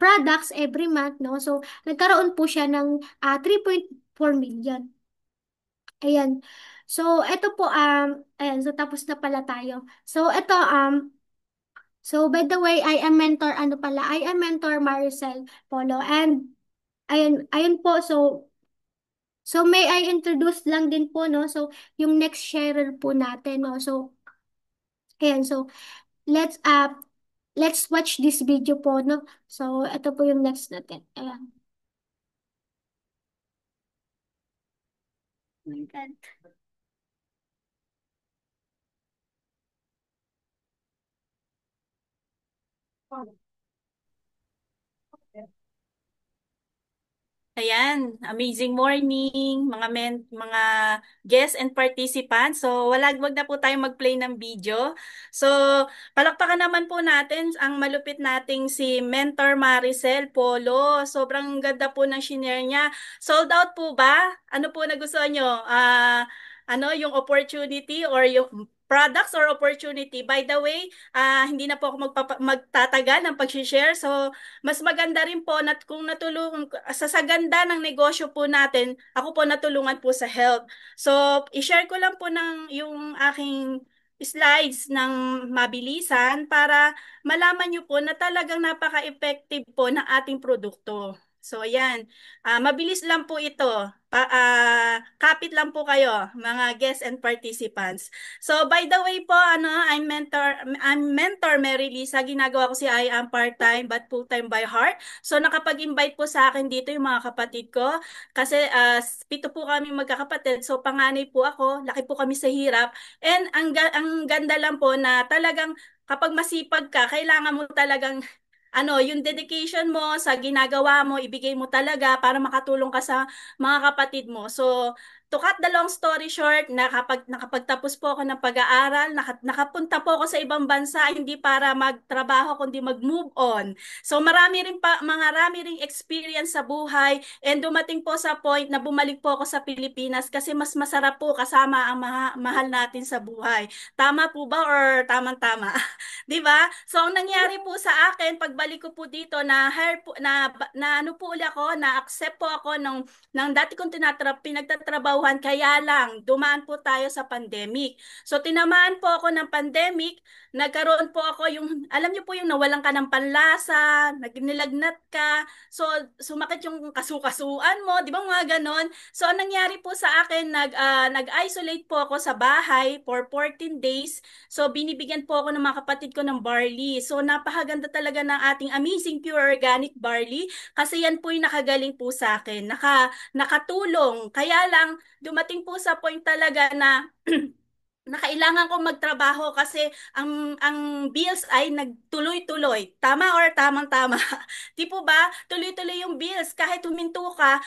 products every month, no? So nagkaroon po siya ng 3.4 million. Ayan. So, ito po, ayan, so tapos na pala tayo. So by the way, I am mentor Maricel Polo. And, ayun po, so may I introduce lang din po, no? So, yung next sharer po natin, no? So, ayan, so, let's, let's watch this video po, no? So, ito po yung next natin. Ayan. Oh my God. Ayan, amazing morning, mga guests and participants. So, wag na po tayong mag-play ng video. So, palakpakan naman po natin ang malupit nating si Mentor Maricel Polo. Sobrang ganda po ng shinare niya. Sold out po ba? Ano po nagustuhan nyo? Yung opportunity or yung products or opportunity? By the way, hindi na po ako magtatagal ng pag-share. So, mas maganda rin po kung natulungan sa ganda ng negosyo po natin, ako po natulungan po sa health. So, i-share ko lang po yung aking slides ng mabilisan para malaman nyo po na talagang napaka-effective po ng ating produkto. So, ayan. Mabilis lang po ito. Kapit lang po kayo, mga guests and participants. So, by the way po, I'm mentor Mary Lisa. Ginagawa ko si I am part-time but full-time by heart. So, nakapag-invite po sa akin dito yung mga kapatid ko. Kasi, pito po kami magkakapatid. So, panganay po ako. Laki po kami sa hirap. And ang ganda lang po na talagang kapag masipag ka, kailangan mo talagang yung dedication mo sa ginagawa mo, ibigay mo talaga para makatulong ka sa mga kapatid mo. So, to cut the long story short, nakapagtapos po ako ng pag-aaral, nakapunta po ako sa ibang bansa, hindi para magtrabaho, kundi mag-move on. So marami ring experience sa buhay and dumating po sa point na bumalik po ako sa Pilipinas kasi mas masarap po kasama ang mahal natin sa buhay. Tama po ba or tamang-tama? 'Di ba? So ang nangyari po sa akin pagbalik ko po dito hire po, na ano po uli ako, na accept po ako ng dati kong pinagtatrabahuhan, kaya lang dumaan po tayo sa pandemic. So tinamaan po ako ng pandemic, nagkaroon po ako alam niyo po yung nawalan ka ng panlasa, nilagnat ka, so sumakit yung kasukasuan mo, di ba mga ganon? So ang nangyari po sa akin, nag-isolate po ako sa bahay for 14 days. So binibigyan po ako ng mga kapatid ko ng barley. So napakaganda talaga ng ating amazing pure organic barley kasi yan po yung nakagaling po sa akin. Nakatulong. Kaya lang, dumating po sa point talaga na na kailangan ko magtrabaho kasi ang bills ay nagtuloy-tuloy. Tama or tamang-tama? Di po ba? Tuloy-tuloy yung bills. Kahit huminto ka,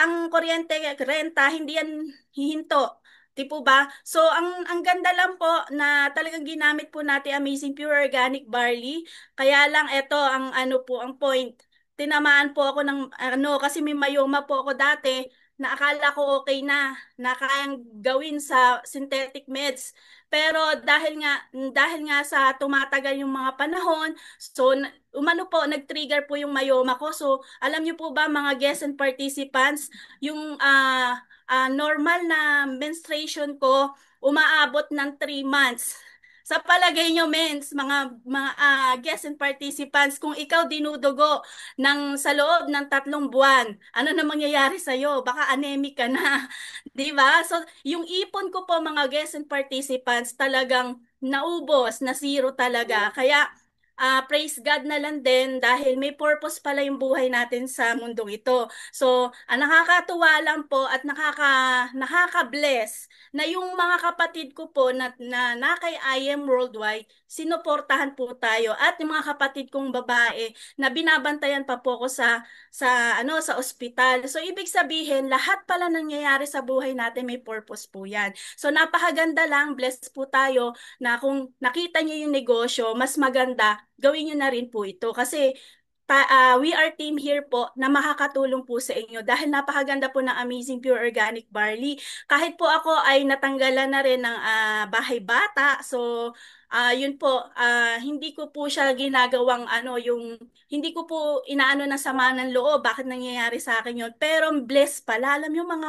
ang kuryente, renta, hindi yan hihinto. Di po ba? So, ang ganda lang po na talagang ginamit po natin Amazing Pure Organic Barley. Kaya lang, ito ang ano po, ang point. Tinamaan po ako ng kasi may mayoma po ako dati na akala ko okay na kayang gawin sa synthetic meds. Pero dahil nga sa tumatagal yung mga panahon, so umano po nag-trigger po yung myoma ko. So alam niyo po ba mga guests and participants, yung normal na menstruation ko umaabot ng 3 months. Sa palagay nyo, mens, mga guests and participants, kung ikaw dinudugo sa loob ng 3 buwan, ano na mangyayari sa'yo? Baka anemic ka na. Di ba? So, yung ipon ko po mga guests and participants talagang naubos, na zero talaga. Kaya, praise God na lang din dahil may purpose pala yung buhay natin sa mundong ito. So, ang nakakatuwa lang po at nakaka-bless na yung mga kapatid ko po na kay I Am Worldwide, sinuportahan po tayo at yung mga kapatid kong babae na binabantayan pa po ko sa ospital. So ibig sabihin, lahat pala nangyayari sa buhay natin may purpose po 'yan. So napakaganda lang, blessed po tayo na kung nakita niyo yung negosyo, mas maganda gawin niyo na rin po ito kasi we are team here po na makakatulong po sa inyo dahil napakaganda po ng Amazing Pure Organic Barley. Kahit po ako ay natanggalan na rin ng bahay bata. So, yun po, hindi ko po siya ginagawang hindi ko po inaano ng sama ng loob. Bakit nangyayari sa akin yun? Pero blessed pala. Alam yung mga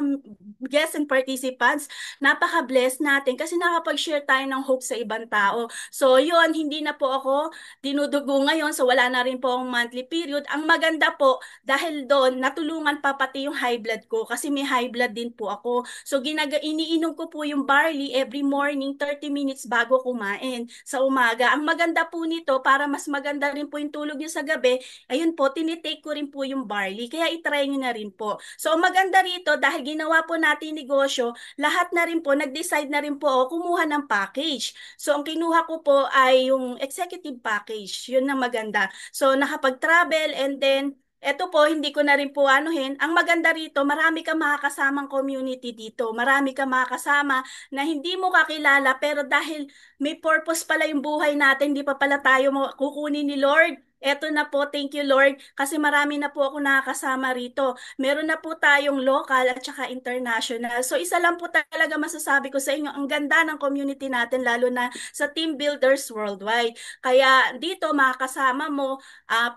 guests and participants, napaka-blessed natin kasi nakapag-share tayo ng hope sa ibang tao. So, yun, hindi na po ako dinudugo ngayon, so wala na rin po ang monthly period. Ang maganda po, dahil doon, natulungan pa pati yung high blood ko kasi may high blood din po ako. So iniinom ko po yung barley every morning, 30 minutes bago kumain. sa umaga. Ang maganda po nito, para mas maganda rin po yung tulog nyo sa gabi, ayun po, tinitake ko rin po yung barley. Kaya itry nyo na rin po. So, ang maganda rito, dahil ginawa po natin negosyo, lahat na rin po, nag-decide na rin po ako kumuha ng package. So, ang kinuha ko po ay yung executive package. Yun ang maganda. So, nakapag-travel and then, eto po, hindi ko na rin po anuhin. Ang maganda rito, marami kang makakasamang community dito. Marami kang makakasama na hindi mo kakilala, pero dahil may purpose pala yung buhay natin, hindi pa pala tayo kukunin ni Lord. Eto na po, thank you Lord, kasi marami na po ako nakakasama rito. Meron na po tayong local at saka international. So isa lang po talaga masasabi ko sa inyo, ang ganda ng community natin, lalo na sa Team Builders Worldwide. Kaya dito makakasama mo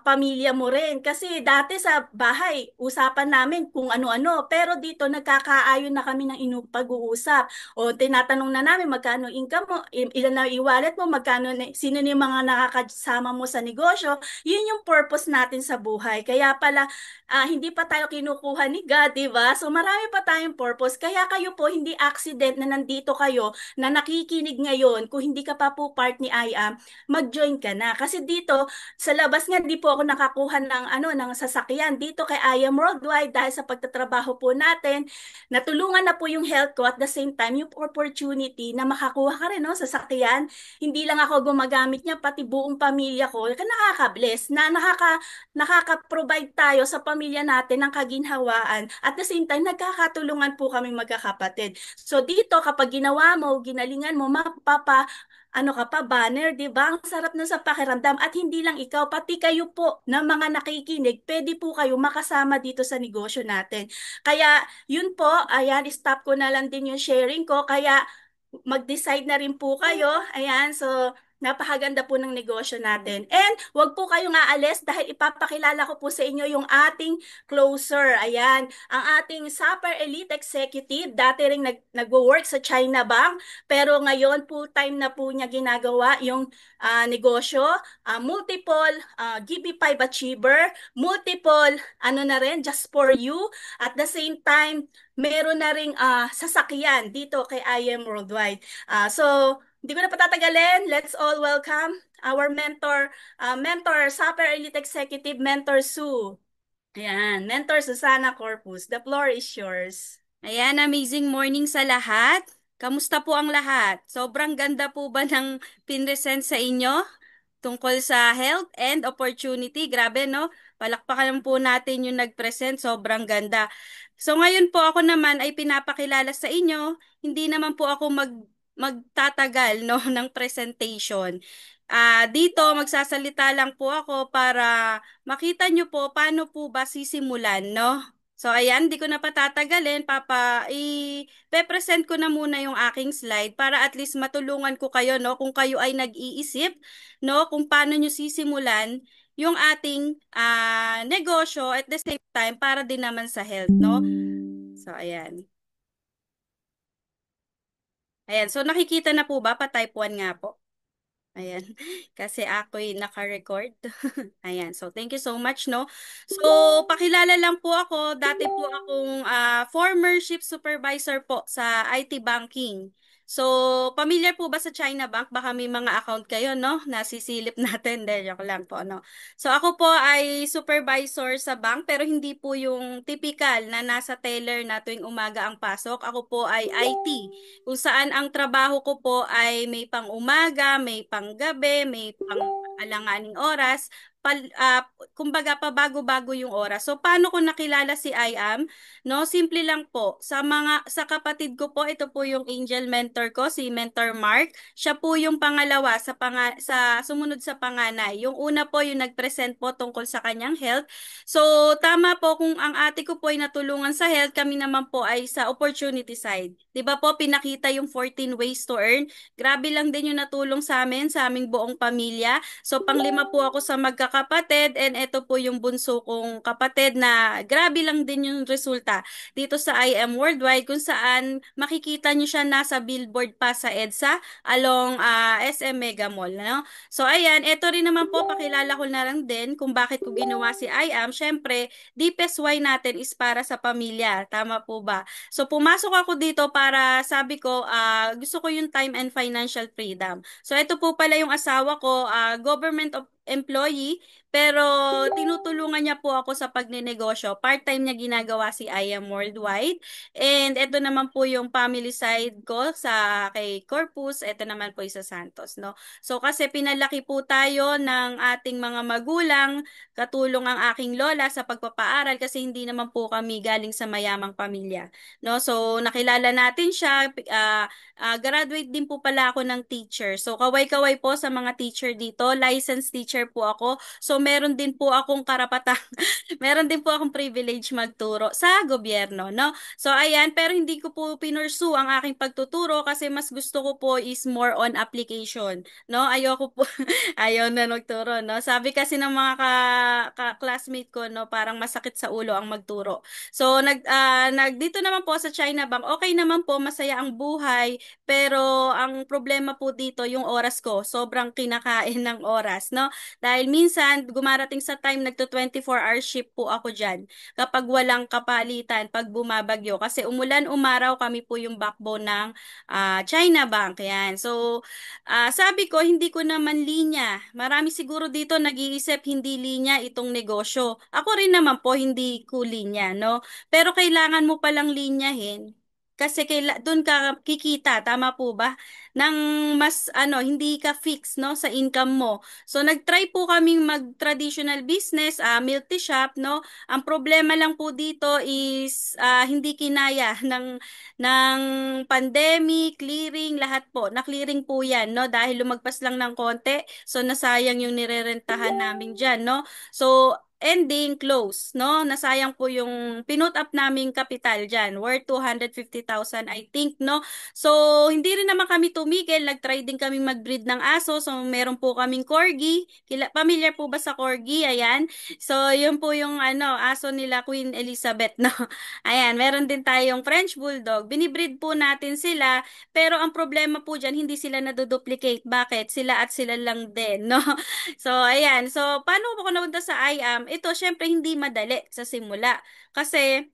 pamilya mo rin. Kasi dati sa bahay, usapan namin kung ano-ano. Pero dito nagkakaayon na kami ng pag-uusap. O tinatanong na namin magkano income mo, ilan na i-wallet mo, magkano, sino ni mga nakakasama mo sa negosyo. Yun yung purpose natin sa buhay. Kaya pala, hindi pa tayo kinukuha ni God, di ba? So marami pa tayong purpose. Kaya kayo po, hindi accident na nandito kayo, na nakikinig ngayon, kung hindi ka pa po part ni IAM, mag-join ka na. Kasi dito, sa labas nga, di po ako nakakuha ng, ng sasakyan. Dito kay IAM Worldwide, dahil sa pagtatrabaho po natin, natulungan na po yung health ko, at the same time, yung opportunity na makakuha ka rin, no, sasakyan. Hindi lang ako gumagamit niya, pati buong pamilya ko. Kaya nakaka-bless na nakaka-provide tayo sa pamilya natin ng kaginhawaan. At the same time, nagkakatulungan po kaming magkakapatid. So dito, kapag ginawa mo, ginalingan mo, ano ka pa, banner, di ba? Ang sarap na sa pakiramdam. At hindi lang ikaw, pati kayo po na mga nakikinig, pwede po kayo makasama dito sa negosyo natin. Kaya, yun po, ayan, stop ko na lang din yung sharing ko. Kaya, mag-decide na rin po kayo. Ayan, so, napakaganda po ng negosyo natin. And, wag po kayong aalis dahil ipapakilala ko po sa inyo yung ating closer. Ayan, ang ating Super Elite Executive, dati rin nag-work sa China Bank, pero ngayon full-time na po niya ginagawa yung negosyo, multiple GB5 achiever, multiple ano na rin, just for you. At the same time, meron na ring sasakyan dito kay IM Worldwide. So, hindi ko na patatagalin. Let's all welcome our mentor, Super Elite Executive Mentor Sue. Ayan, Mentor Susana Corpus. The floor is yours. Ayan, amazing morning sa lahat. Kamusta po ang lahat? Sobrang ganda po ba ng pinresent sa inyo tungkol sa health and opportunity? Grabe, no? Palakpakan po natin yung nag-present. Sobrang ganda. So ngayon po ako naman ay pinapakilala sa inyo. Hindi naman po ako magtatagal no ng presentation. Dito magsasalita lang po ako para makita nyo po paano po ba sisimulan, no? So ayan, di ko na patatagalin, i-present ko na muna yung aking slide para at least matulungan ko kayo, no, kung kayo ay nag-iisip, no, kung paano nyo sisimulan yung ating negosyo at the same time para din naman sa health, no? So ayan. Ayan, so nakikita na po ba? Pa-type 1 nga po. Ayan, kasi ako'y naka-record. Ayan, so thank you so much, no? So, pakilala lang po ako. Dati po akong former shift supervisor po sa IT banking. So, familiar po ba sa China Bank? Baka may mga account kayo, no? Nasisilip natin. Dahil joke lang po, no? So, ako po ay supervisor sa bank, pero hindi po yung typical na nasa teller na tuwing umaga ang pasok. Ako po ay IT, kung saan ang trabaho ko po ay may pang umaga, may pang gabi, may pang alanganing oras, kumbaga pa bago-bago yung oras. So paano ko nakilala si IAM? No, simple lang po. Sa kapatid ko po, ito po yung angel mentor ko, si Mentor Mark. Siya po yung pangalawa sa sumunod sa panganay. Yung una po yung nag-present po tungkol sa kanyang health. So tama po, kung ang ate ko po ay natulungan sa health, kami naman po ay sa opportunity side. 'Di ba po pinakita yung 14 ways to earn? Grabe lang din yung natulong sa amin, sa aming buong pamilya. So panglima po ako sa magkakapatid and ito po yung bunso kong kapatid na grabe lang din yung resulta dito sa I Am Worldwide kung saan makikita nyo siya nasa billboard pa sa EDSA along SM Mega Mall. No? So ayan, ito rin naman po, pakilala ko na lang din kung bakit ko ginawa si I Am. Syempre, deepest why natin is para sa pamilya. Tama po ba? So pumasok ako dito para sabi ko, gusto ko yung time and financial freedom. So ito po pala yung asawa ko, government of employee, pero tinutulungan niya po ako sa pagnenegosyo. Part-time niya ginagawa si I Am Worldwide. And ito naman po yung family side ko sa kay Corpus, ito naman po isa Santos, no? So kasi pinalaki po tayo ng ating mga magulang, katulong ang aking lola sa pagpapaaral kasi hindi naman po kami galing sa mayamang pamilya, no? So nakilala natin siya, graduate din po pala ako ng teacher. So kaway-kaway po sa mga teacher dito, licensed teacher po ako. So meron din po akong karapatan, meron din po akong privilege magturo sa gobyerno, no? So ayan, pero hindi ko po pinursu ang aking pagtuturo kasi mas gusto ko po is more on application, no? Ayoko po ayaw na magturo, no? Sabi kasi ng mga ka-classmate ko, no, parang masakit sa ulo ang magturo. So dito naman po sa China Bank, okay naman po, masaya ang buhay, pero ang problema po dito yung oras ko. Sobrang kinakain ng oras, no? Dahil minsan gumarating sa time nagto 24-hour shift po ako diyan kapag walang kapalitan, pag bumabagyo. Kasi umulan, umaraw, kami po yung backbone ng China Bank. Yan. So, sabi ko, hindi ko naman linya. Marami siguro dito nag-iisip hindi linya itong negosyo. Ako rin naman po, hindi ko linya, no? Pero kailangan mo palang linyahin. Kasi doon ka kikita, tama po ba? Nang mas hindi ka fix no sa income mo. So nagtry po kaming mag-traditional business, milk tea shop, no? Ang problema lang po dito is hindi kinaya ng pandemic, clearing, lahat po. Na-clearing po 'yan, no? Dahil lumagpas lang ng konti, so nasayang yung nirerentahan namin diyan, no? So ending close, no? Nasayang po yung pinut up naming kapital dyan, worth 250,000 I think, no? So, hindi rin naman kami tumigil, nag-try din kami mag-breed ng aso, so meron po kaming corgi, familiar po ba sa corgi? Ayan. So, yun po yung aso nila Queen Elizabeth, no? Ayan, meron din tayong French Bulldog, binibreed po natin sila, pero ang problema po dyan, hindi sila naduduplicate. Bakit? Sila at sila lang din, no? So, ayan. So, paano ko napunta sa IAM? Ito, syempre, hindi madali sa simula. Kasi,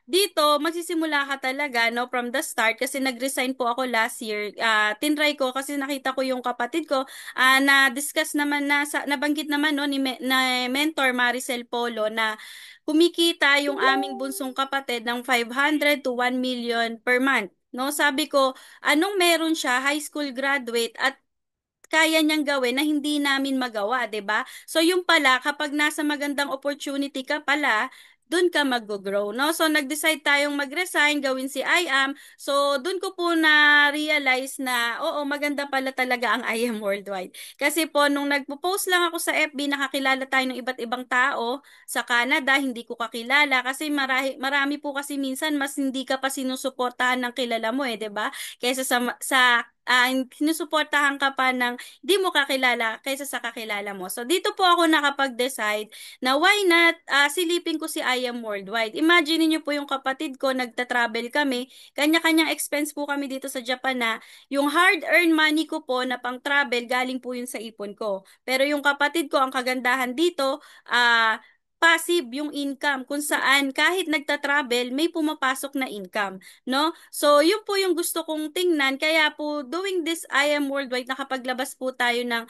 dito, magsisimula ka talaga, no, from the start, kasi nag-resign po ako last year. Tinry ko, kasi nakita ko yung kapatid ko, na-discuss naman nabanggit naman, no, na mentor Maricel Polo, na kumikita yung aming bunsong kapatid ng 500 to 1 million per month. No, sabi ko, anong meron siya, high school graduate, at kaya niyang gawin na hindi namin magawa, 'di ba? So yung pala kapag nasa magandang opportunity ka pala, doon ka mag-grow, no? So nag-decide tayong mag-resign, gawin si IAM. So doon ko po na-realize na oo, maganda pala talaga ang IAM Worldwide. Kasi po nung nagpo-post lang ako sa FB, nakakilala tayo ng iba't ibang tao sa Canada, hindi ko kakilala kasi marami po kasi minsan mas hindi ka pa sinusuportahan ng kilala mo 'di ba? Kaysa sinusuportahan ka pa ng di mo kakilala kaysa sa kakilala mo. So, dito po ako nakapag-decide na why not silipin ko si I Am Worldwide. Imagine niyo po yung kapatid ko, nagta-travel kami, kanya-kanyang expense po kami dito sa Japan na yung hard-earned money ko po na pang-travel, galing po yun sa ipon ko. Pero yung kapatid ko, ang kagandahan dito, passive yung income kung saan kahit nagta-travel may pumapasok na income, no? So, yun po yung gusto kong tingnan. Kaya po, doing this I Am Worldwide, nakapaglabas po tayo ng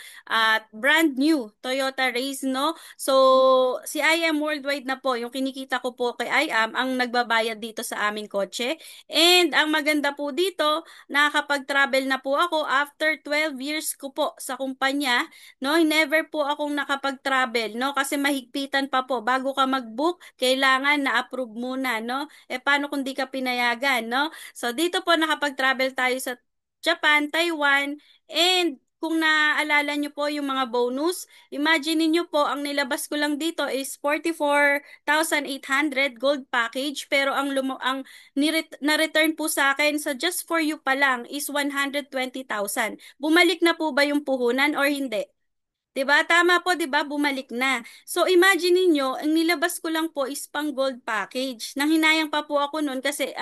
brand new Toyota Race, no? So, si I Am Worldwide na po, yung kinikita ko po kay I Am, ang nagbabayad dito sa aming kotse. And ang maganda po dito, nakakapag-travel na po ako after 12 years ko po sa kumpanya, no? Never po akong nakapag-travel, no? Kasi mahigpitan pa po. Bago ka mag-book, kailangan na-approve muna, no? Paano kung di ka pinayagan, no? So, dito po nakapag-travel tayo sa Japan, Taiwan, and kung naaalala nyo po yung mga bonus, imagine niyo po, ang nilabas ko lang dito is 44,800 gold package, pero ang na-return po sa akin sa just for you pa lang is 120,000. Bumalik na po ba yung puhunan or hindi? 'Di ba? Tama po, 'di ba? Bumalik na. So imagine niyo, ang nilabas ko lang po is pang gold package. Nanghinayang pa po ako noon kasi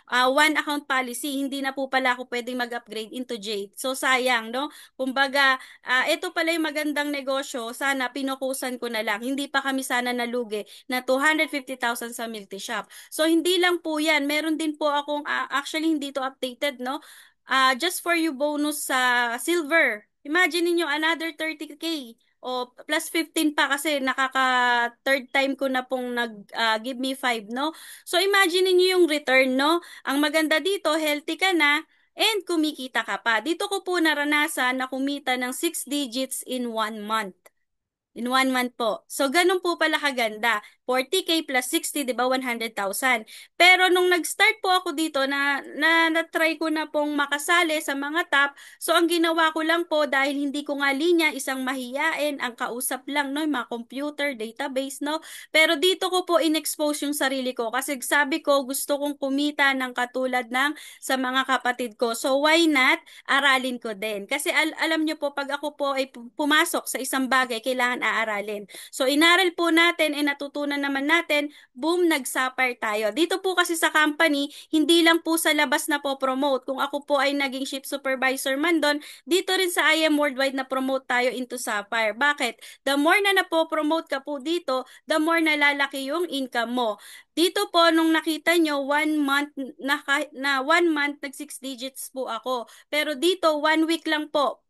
one account policy, hindi na po pala ako pwedeng mag-upgrade into Jade. So sayang, no? Kumbaga, ito pala yung magandang negosyo, sana pinukusan ko na lang. Hindi pa kami sana nalugi na 250,000 sa multi shop. So hindi lang po 'yan, meron din po akong actually hindi to updated, no? Just for you bonus sa silver. Imagine niyo another 30K o plus 15 pa kasi nakaka third time ko na pong give me 5, no? So imagine niyo yung return, no? Ang maganda dito, healthy ka na and kumikita ka pa. Dito ko po naranasan na kumita ng 6 digits in 1 month. In 1 month po. So, ganun po pala kaganda. 40K plus 60, di ba? 100,000. Pero nung nag-start po ako dito na-try ko na pong makasali sa mga top. So, ang ginawa ko lang po dahil hindi ko nga linya, isang mahiyain, ang kausap lang, no? Yung mga computer, database, no? Pero dito ko po in-expose yung sarili ko kasi sabi ko gusto kong kumita ng katulad ng sa mga kapatid ko. So, why not? Aralin ko din. Kasi alam nyo po, pag ako po ay pumasok sa isang bagay, kailangan aaralin. So, inaral po natin, natutunan naman natin, boom, nag-sapper tayo. Dito po kasi sa company, hindi lang po sa labas na po promote. Kung ako po ay naging ship supervisor man doon, dito rin sa IM Worldwide na promote tayo into sapper. Bakit? The more na napo-promote ka po dito, the more nalalaki yung income mo. Dito po, nung nakita nyo, 1 month na 1 month, nag 6 digits po ako. Pero dito, 1 week lang po.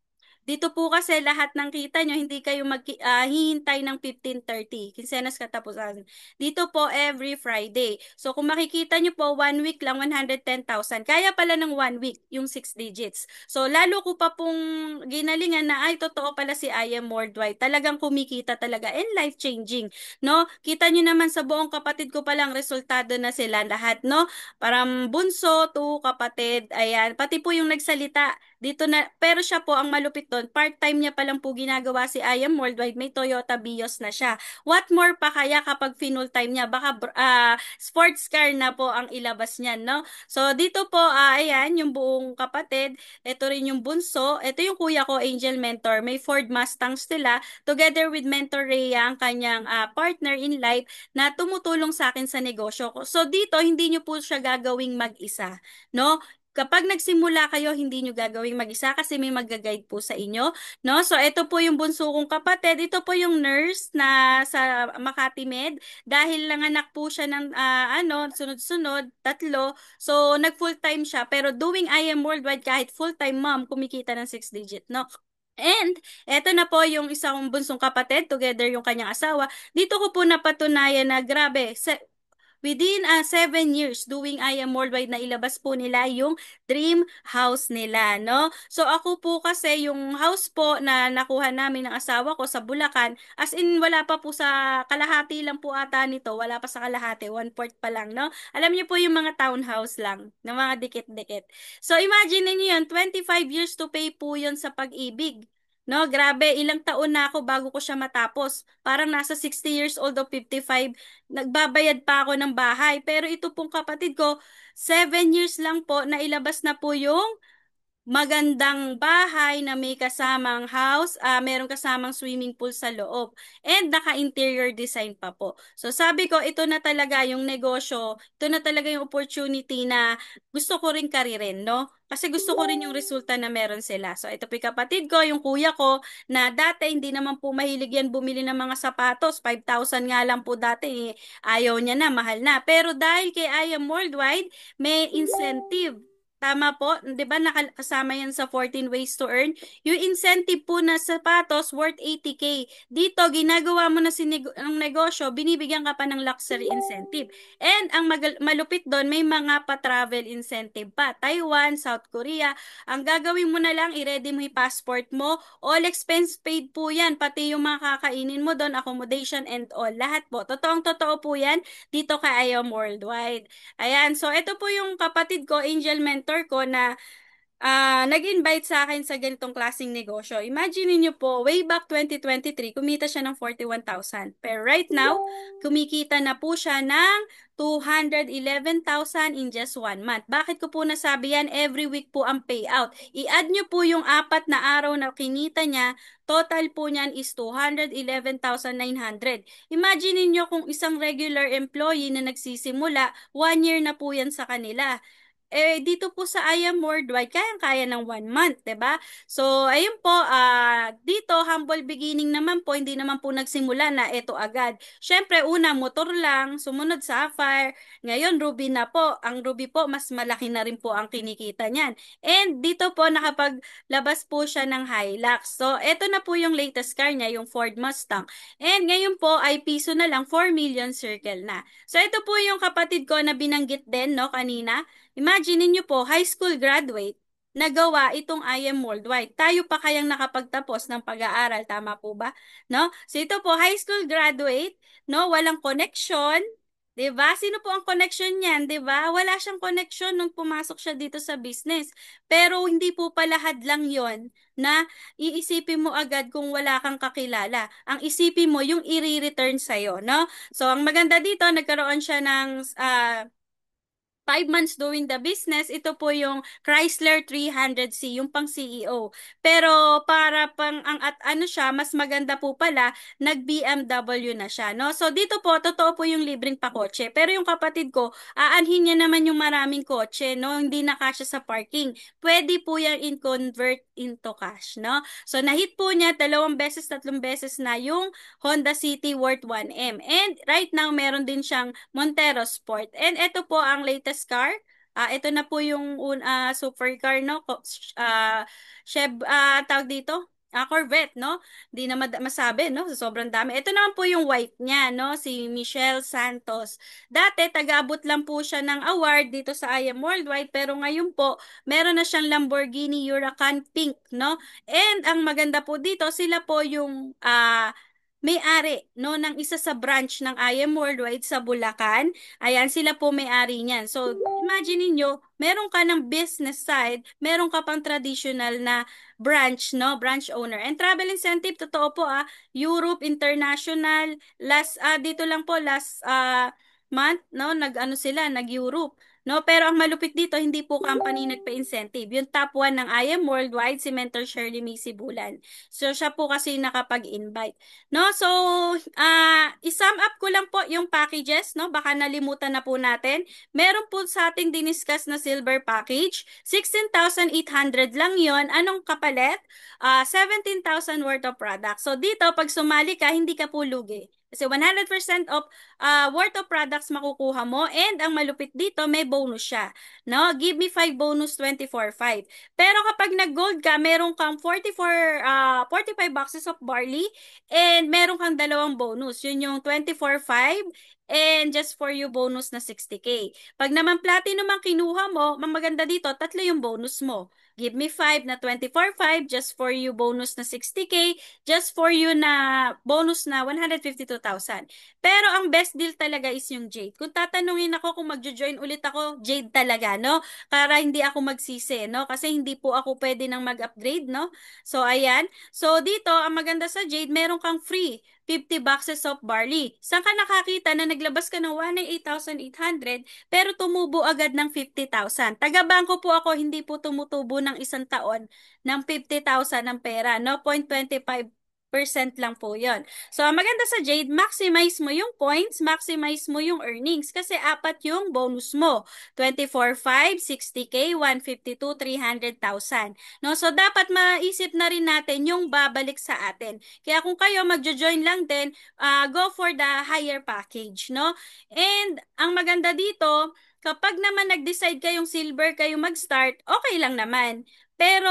Dito po kasi lahat ng kita nyo, hindi kayo hihintay ng 15:30, kinsenas katapusan. Dito po every Friday. So kung makikita nyo po, 1 week lang, 110,000. Kaya pala ng 1 week, yung 6 digits. So lalo ko pa pong ginalingan na, ay, totoo pala si I Am Worldwide. Talagang kumikita talaga and life-changing. No? Kita nyo naman sa buong kapatid ko palang resultado na sila lahat, no? Parang bunso, to kapatid, ayan. Pati po yung nagsalita, dito na, pero siya po ang malupit doon. Part-time niya pa lang po ginagawa si I Am Worldwide. May Toyota Vios na siya. What more pa kaya kapag full time niya? Baka sports car na po ang ilabas niyan, no? So, dito po, ayan, yung buong kapatid. Ito rin yung bunso. Ito yung kuya ko, Angel Mentor. May Ford Mustangs sila. Together with Mentor Rhea, ang kanyang partner in life, na tumutulong sa akin sa negosyo ko. So, dito, hindi nyo po siya gagawing mag-isa, no? Kapag nagsimula kayo, hindi nyo gagawing mag-isa kasi may mag-guide po sa inyo, no? So, ito po yung bunso kong kapatid. Ito po yung nurse na sa Makati Med. Dahil nanganak po siya ng, sunod-sunod, 3. So, nag-full-time siya. Pero doing I Am Worldwide, kahit full-time mom, kumikita ng 6 digit, no? And, eto na po yung isang bunsong kapatid, together yung kanyang asawa. Dito ko po napatunayan na grabe, within 7 years doing I Am Worldwide na ilabas po nila yung dream house nila, no? So ako po kasi yung house po na nakuha namin ng asawa ko sa Bulacan, as in wala pa po sa kalahati lang po ata nito, wala pa sa kalahati, 1/4 pa lang, no? Alam niyo po yung mga townhouse lang, na mga dikit-dikit. So imagine niyo yun, 25 years to pay po yun sa pag-ibig. No, grabe, ilang taon na ako bago ko siya matapos. Parang nasa 60 years old o 55, nagbabayad pa ako ng bahay. Pero ito pong kapatid ko, 7 years lang po, nailabas na po yung magandang bahay na may kasamang house, meron kasamang swimming pool sa loob, and naka-interior design pa po. So sabi ko, ito na talaga yung negosyo, ito na talaga yung opportunity na gusto ko rin karirin, no? Kasi gusto ko rin yung resulta na meron sila. So ito po yung kapatid ko, yung kuya ko, na dati hindi naman po mahilig yan bumili ng mga sapatos, 5,000 nga lang po dati, ayaw niya na, mahal na. Pero dahil kay I Am Worldwide, may incentive. Tama po, 'di ba nakasama yan sa 14 ways to earn? Yung incentive po na sapatos worth 80K. Dito ginagawa mo na ang negosyo, binibigyan ka pa ng luxury incentive. And ang malupit doon, may mga pa-travel incentive pa. Taiwan, South Korea. Ang gagawin mo na lang, i-ready mo yung passport mo. All expense paid po yan, pati yung mga kakainin mo doon, accommodation and all. Lahat po. Totoong-totoo po yan dito kay IOM Worldwide. Ayan, so ito po yung kapatid ko, Angel Mentor ko, na nag-invite sa akin sa ganitong klaseng negosyo. Imagine niyo po, way back 2023, kumita siya ng 41,000. Pero right now, kumikita na po siya ng 211,000 in just 1 month. Bakit ko po nasabi yan? Every week po ang payout. I-add niyo po yung 4 na araw na kinita niya, total po niyan is 211,900. Imagine niyo kung isang regular employee na nagsisimula, 1 year na po yan sa kanila. Dito po sa I Am Worldwide, kayang-kaya ng 1 month, 'di ba? So, ayun po, dito, humble beginning naman po, hindi naman po nagsimula na ito agad. Syempre, una, motor lang, sumunod Sapphire, ngayon, Ruby na po. Ang Ruby po, mas malaki na rin po ang kinikita niyan. And dito po, nakapaglabas po siya ng Hilux. So, ito na po yung latest car niya, yung Ford Mustang. And ngayon po, ay piso na lang, 4 million circle na. So, ito po yung kapatid ko na binanggit din, no, kanina. Imagine niyo po, high school graduate, nagawa itong I Am Worldwide. Tayo pa kayang nakapagtapos ng pag-aaral, tama po ba? No? So ito po, high school graduate, no, walang connection, 'di ba? Sino po ang connection niyan, 'di ba? Wala siyang connection nung pumasok siya dito sa business. Pero hindi po pala hadlang 'yon na iisipin mo agad kung wala kang kakilala. Ang isipin mo yung i-return sa'yo, no? So, ang maganda dito, nagkaroon siya ng 5 months doing the business, ito po yung Chrysler 300C, yung pang CEO. Pero para pang ang at ano siya, mas maganda po pala, nag-BMW na siya, no? So dito po, totoo po yung libreng pakotse. Pero yung kapatid ko, aanhin niya naman yung maraming kotse, no? Hindi na kasya sa parking. Pwede po yan in-convert into cash, no? So nahit po niya 2 beses, 3 beses na yung Honda City worth 1M. And right now, meron din siyang Montero Sport. And ito po ang latest car. Ito na po yung supercar, no? Tawag dito? Corvette, no? Di na masabi, no? Sobrang dami. Ito naman po yung white niya, no? Si Michelle Santos. Dati, taga-abot lang po siya ng award dito sa I Am Worldwide, pero ngayon po, meron na siyang Lamborghini Huracan Pink, no? And ang maganda po dito, sila po yung may-ari, no, ng isa sa branch ng I Am Worldwide sa Bulacan. Ayan, sila po may-ari niyan. So, imagine niyo, meron ka ng business side, meron ka pang traditional na branch, no, branch owner. And travel incentive, totoo po Europe, International, dito lang po, last month, no, nag-Europe. No, pero ang malupit dito, hindi po company nagpa-incentive. Yung top 1 ng I Am Worldwide, si Mentor Shirley Macy Bulan. So, siya po kasi nakapag-invite. No, so i-sum up ko lang po yung packages, no? Baka nalimutan na po natin. Meron po sa ating diniscuss na silver package, 16,800 lang 'yon. Anong kapalit? 17,000 worth of product. So dito pag sumali ka, hindi ka po lugi. Kasi 100% of worth of products makukuha mo and ang malupit dito may bonus siya. No? Give me 5 bonus 24/5. Pero kapag nag-gold ka, meron kang 45 boxes of barley and meron kang 2 bonus. Yun yung 24/5 and just for you bonus na 60K. Pag naman platinum ang kinuha mo, maganda dito, 3 yung bonus mo. Give me 5 na 24/5 just for you bonus na 60K, just for you na bonus na 152,000. Pero ang best deal talaga is yung Jade. Kung tatanungin ako kung magjo-join ulit ako, Jade talaga, no? Para hindi ako magsisi, no? Kasi hindi po ako pwede nang mag-upgrade, no? So, ayan. So, dito, ang maganda sa Jade, meron kang free 50 boxes of barley. Saan ka nakakita na naglabas ka ng 108,800 pero tumubo agad ng 50,000? Taga-bangko po ako, hindi po tumutubo ng isang taon ng 50,000 ng pera. No? 0.25% lang po yon. So, ang maganda sa Jade, maximize mo yung points, maximize mo yung earnings kasi 4 yung bonus mo. 24/5, 60K, 152, 300,000. No? So, dapat maisip na rin natin yung babalik sa atin. Kaya kung kayo magjo-join lang din, go for the higher package, no? And ang maganda dito, kapag naman nag-decide kayong silver kayo mag-start, okay lang naman. Pero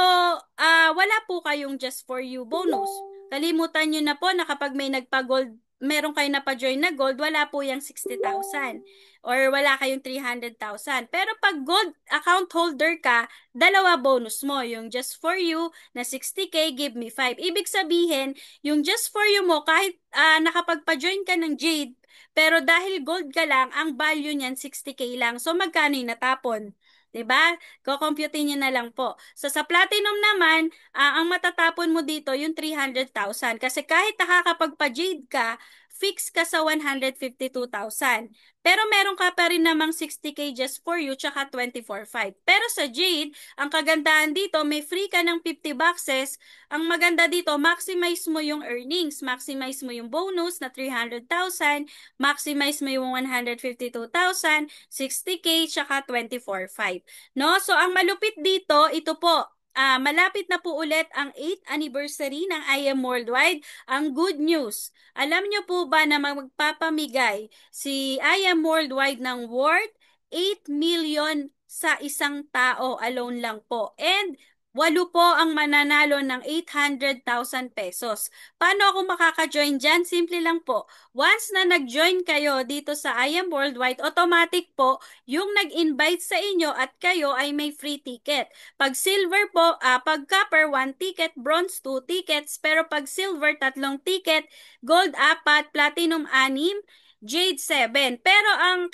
wala po kayong just for you bonus. Kalimutan nyo na po na kapag may nagpa-gold, meron kayo na pa-join na gold, wala po yung 60,000 or wala kayong 300,000. Pero pag gold account holder ka, 2 bonus mo. Yung just for you na 60K, give me 5. Ibig sabihin, yung just for you mo, kahit nakapagpa-join ka ng Jade, pero dahil gold ka lang, ang value niyan 60K lang. So, magkano yung natapon? 'Diba? Kukumputin nyo na lang po. So sa platinum naman, ang matatapon mo dito yung 300,000 kasi kahit nakakapagpa-jade ka, fix ka sa 152,000. Pero meron ka pa rin namang 60K just for you tsaka 24,500. Pero sa Jade, ang kagandahan dito, may free ka ng 50 boxes. Ang maganda dito, maximize mo yung earnings, maximize mo yung bonus na 300,000, maximize mo yung 152,000, 60K, tsaka 24,500. No? So, ang malupit dito, ito po, malapit na po ulit ang 8th anniversary ng IM Worldwide. Ang good news, alam nyo po ba na magpapamigay si IM Worldwide ng worth 8 million sa isang tao alone lang po. And 8 po ang mananalo ng 800,000 pesos. Paano ako makaka-join dyan? Simple lang po. Once na nag-join kayo dito sa IM Worldwide, automatic po yung nag-invite sa inyo at kayo ay may free ticket. Pag silver po, pag copper, 1 ticket, bronze, 2 tickets, pero pag silver, 3 ticket, gold, 4, platinum, 6, Jade 7. Pero ang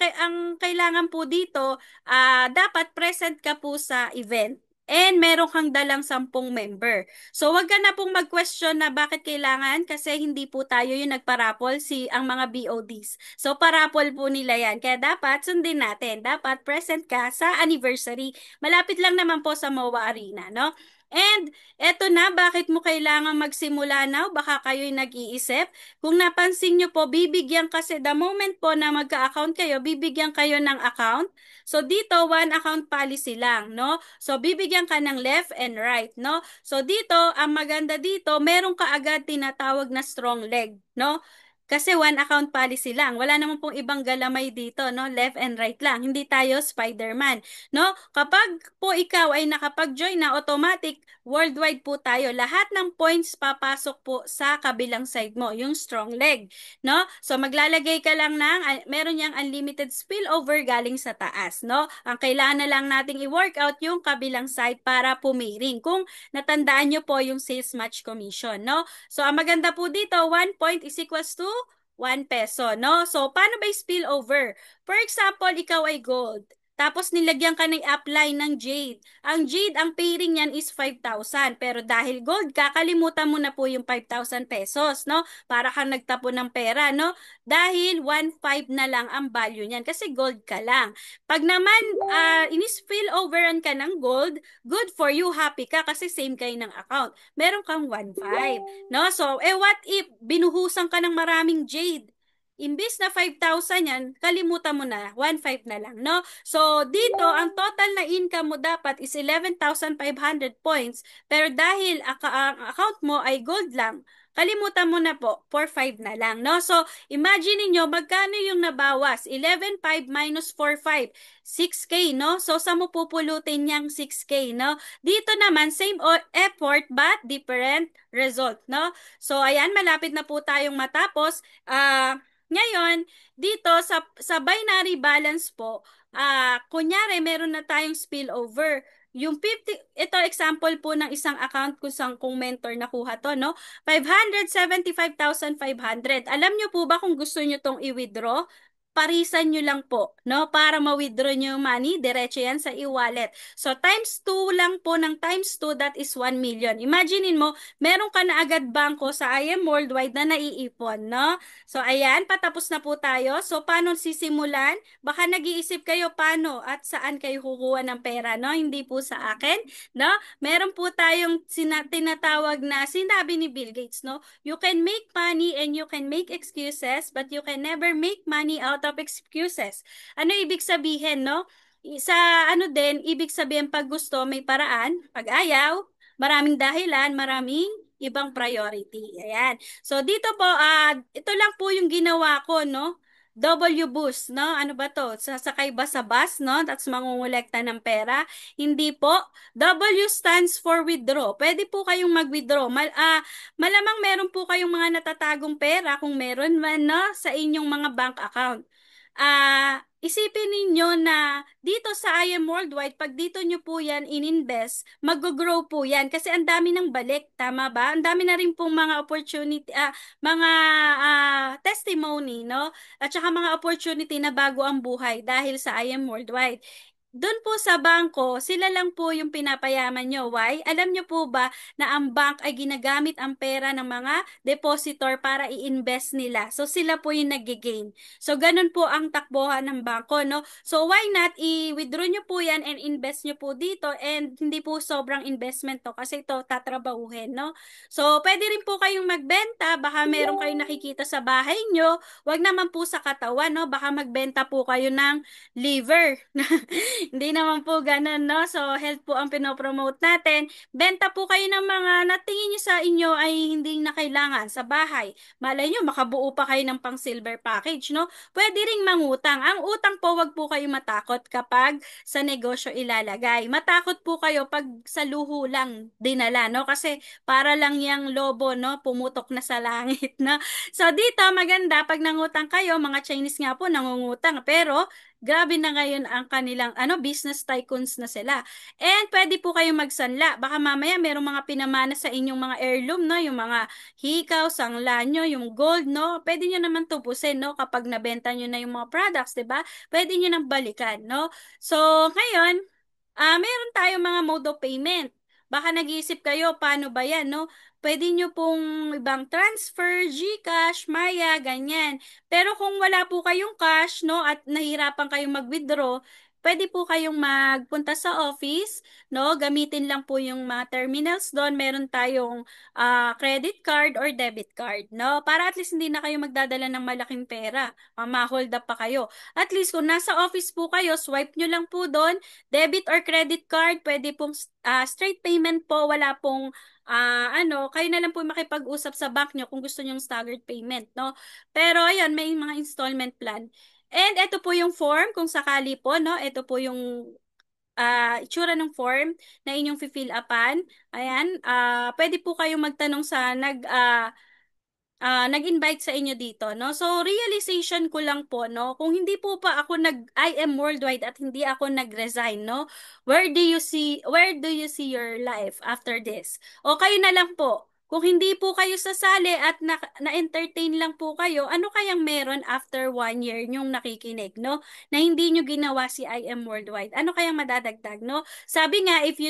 kailangan po dito, dapat present ka po sa event. And meron kang dalang 10 member. So wag ka na pong mag-question na bakit kailangan kasi hindi po tayo yung nagparapol ang mga BODs. So parapol po nila yan. Kaya dapat sundin natin. Dapat present ka sa anniversary. Malapit lang naman po sa MOA Arena, no? And eto na, bakit mo kailangan magsimula now? Baka kayo'y nag-iisip. Kung napansin nyo po, bibigyan kasi the moment po na magka-account kayo, bibigyan kayo ng account. So dito, one account policy lang, no? So bibigyan ka ng left and right, no? So dito, ang maganda dito, meron ka agad tinatawag na strong leg, no? Kasi one account policy lang. Wala naman pong ibang galamay dito, no? Left and right lang. Hindi tayo Spider-Man, no? Kapag po ikaw ay nakapag-join na automatic, worldwide po tayo. Lahat ng points papasok po sa kabilang side mo, yung strong leg, no? So maglalagay ka lang meron yang unlimited spillover galing sa taas, no? Ang kailangan na lang nating i-workout yung kabilang side para pumiring. Kung natandaan nyo po yung sales match commission, no? So ang maganda po dito, 1 point is equals to 1 peso, no? So paano ba spillover? For example, ikaw ay gold. Tapos nilagyan ka ng upline ng jade. Ang jade, ang pairing niyan is 5,000. Pero dahil gold ka, kalimutan mo na po yung 5,000 pesos, no? Para kang nagtapo ng pera, no? Dahil 1,500 na lang ang value niyan kasi gold ka lang. Pag naman in-spill overan ka ng gold, good for you, happy ka kasi same kayo ng account. Meron kang 1,500, no? So, what if binuhusan ka ng maraming jade? Imbis na 5,000 yan, kalimutan mo na, 1,500 na lang, no? So, dito, ang total na income mo dapat is 11,500 points. Pero dahil ang account mo ay gold lang, kalimutan mo na po, 4,500 na lang, no? So, imagine niyo magkano yung nabawas? 11,500 minus 4,500, 6K, no? So, sa mo pupulutin niyang 6K, no? Dito naman, same effort but different result, no? So, ayan, malapit na po tayong matapos. Ngayon, dito sa binary balance po, kunyari meron na tayong spillover. Yung 50, ito example po ng isang account kung mentor nakuha to, no? 575,500. Alam nyo po ba kung gusto nyo tong i-withdraw? Parisan nyo lang po, no? Para ma-withdraw nyo yung money, diretso yan sa e-wallet. So, times 2 lang po ng times 2, that is 1 million. Imaginein mo, meron ka na agad bangko sa IM Worldwide na naiipon, no? So, ayan, patapos na po tayo. So, paano sisimulan? Baka nag-iisip kayo paano at saan kayo kukuha ng pera, no? Hindi po sa akin, no? Meron po tayong tinatawag na sinabi ni Bill Gates, no? You can make money and you can make excuses, but you can never make money out of excuses. Ano ibig sabihin, no? Sa ano din, ibig sabihin pag gusto may paraan, pag ayaw, maraming dahilan, maraming ibang priority. Ayan. So, dito po, ito lang po yung ginawa ko, no? W boost, no? Ano ba to? Sasakay ba sa bus, no? Tapos mangungulekta ng pera? Hindi po. W stands for withdraw. Pwede po kayong mag-withdraw. Malamang meron po kayong mga natatagong pera kung meron man, no? Sa inyong mga bank account. Isipin ninyo na dito sa IM Worldwide, pag dito nyo po yan in-invest, mag-grow po yan kasi ang dami ng balik, tama ba? Ang dami na rin pong mga opportunity, mga testimony, no? At saka mga opportunity na bago ang buhay dahil sa IM Worldwide. Doon po sa bangko, sila lang po yung pinapayaman nyo. Why? Alam nyo po ba na ang bank ay ginagamit ang pera ng mga depositor para i-invest nila. So sila po yung nag-gain. So ganun po ang takbohan ng bangko, no? So why not i-withdraw nyo po yan and invest nyo po dito, and hindi po sobrang investment to kasi ito tatrabahuhin, no? So pwede rin po kayong magbenta, baka meron kayong nakikita sa bahay nyo, wag naman po sa katawan, no? Baka magbenta po kayo ng liver. Hindi naman po ganun, no? So, health po ang pinopromote natin. Benta po kayo ng mga natingin nyo sa inyo ay hindi na kailangan sa bahay. Malay nyo, makabuo pa kayo ng pang silver package, no? Pwede ring mangutang. Ang utang po, wag po kayo matakot kapag sa negosyo ilalagay. Matakot po kayo pag sa luho lang dinala, no? Kasi para lang yung lobo, no? Pumutok na sa langit, no? So, dito maganda pag nangutang kayo, mga Chinese nga po nangungutang. Pero, grabe na ngayon ang kanilang business tycoons na sila. And pwede po kayong magsanla. Baka mamaya merong mga pinamana sa inyong mga heirloom, no? Yung mga hikaw, sangla nyo, yung gold, no? Pwede nyo naman tubusin, no? Kapag nabenta nyo na yung mga products, 'di ba? Pwede nyo nang balikan, no? So, ngayon, meron tayong mga mode of payment. Baka nag-iisip kayo, paano ba yan, no? Pwede nyo pong ibang transfer, GCash, Maya, ganyan. Pero kung wala po kayong cash, no, at nahirapan kayong mag-withdraw, pwede po kayong magpunta sa office, no? Gamitin lang po yung mga terminals doon. Meron tayong credit card or debit card, no? Para at least hindi na kayo magdadala ng malaking pera. Ma-hold up pa kayo. At least kung nasa office po kayo, swipe nyo lang po doon. Debit or credit card, pwede pong straight payment po. Wala pong kayo na lang po makipag-usap sa bank nyo kung gusto nyong staggered payment, no? Pero ayun, may mga installment plan. And ito po yung form, kung sakali po, no? Ito po yung itsura ng form na inyong fill upan. Ayan, pwede po kayong magtanong sa nag-invite sa inyo dito, no? So, realization ko lang po, no? Kung hindi po pa ako I am worldwide at hindi ako nag-resign, no? Where do you see your life after this? O kayo na lang po. Kung hindi po kayo sasali at na-entertain lang po kayo, ano kayang meron after 1 year nyong nakikinig, no? Na hindi nyo ginawa si I am worldwide. Ano kayang madadagdag, no? Sabi nga, if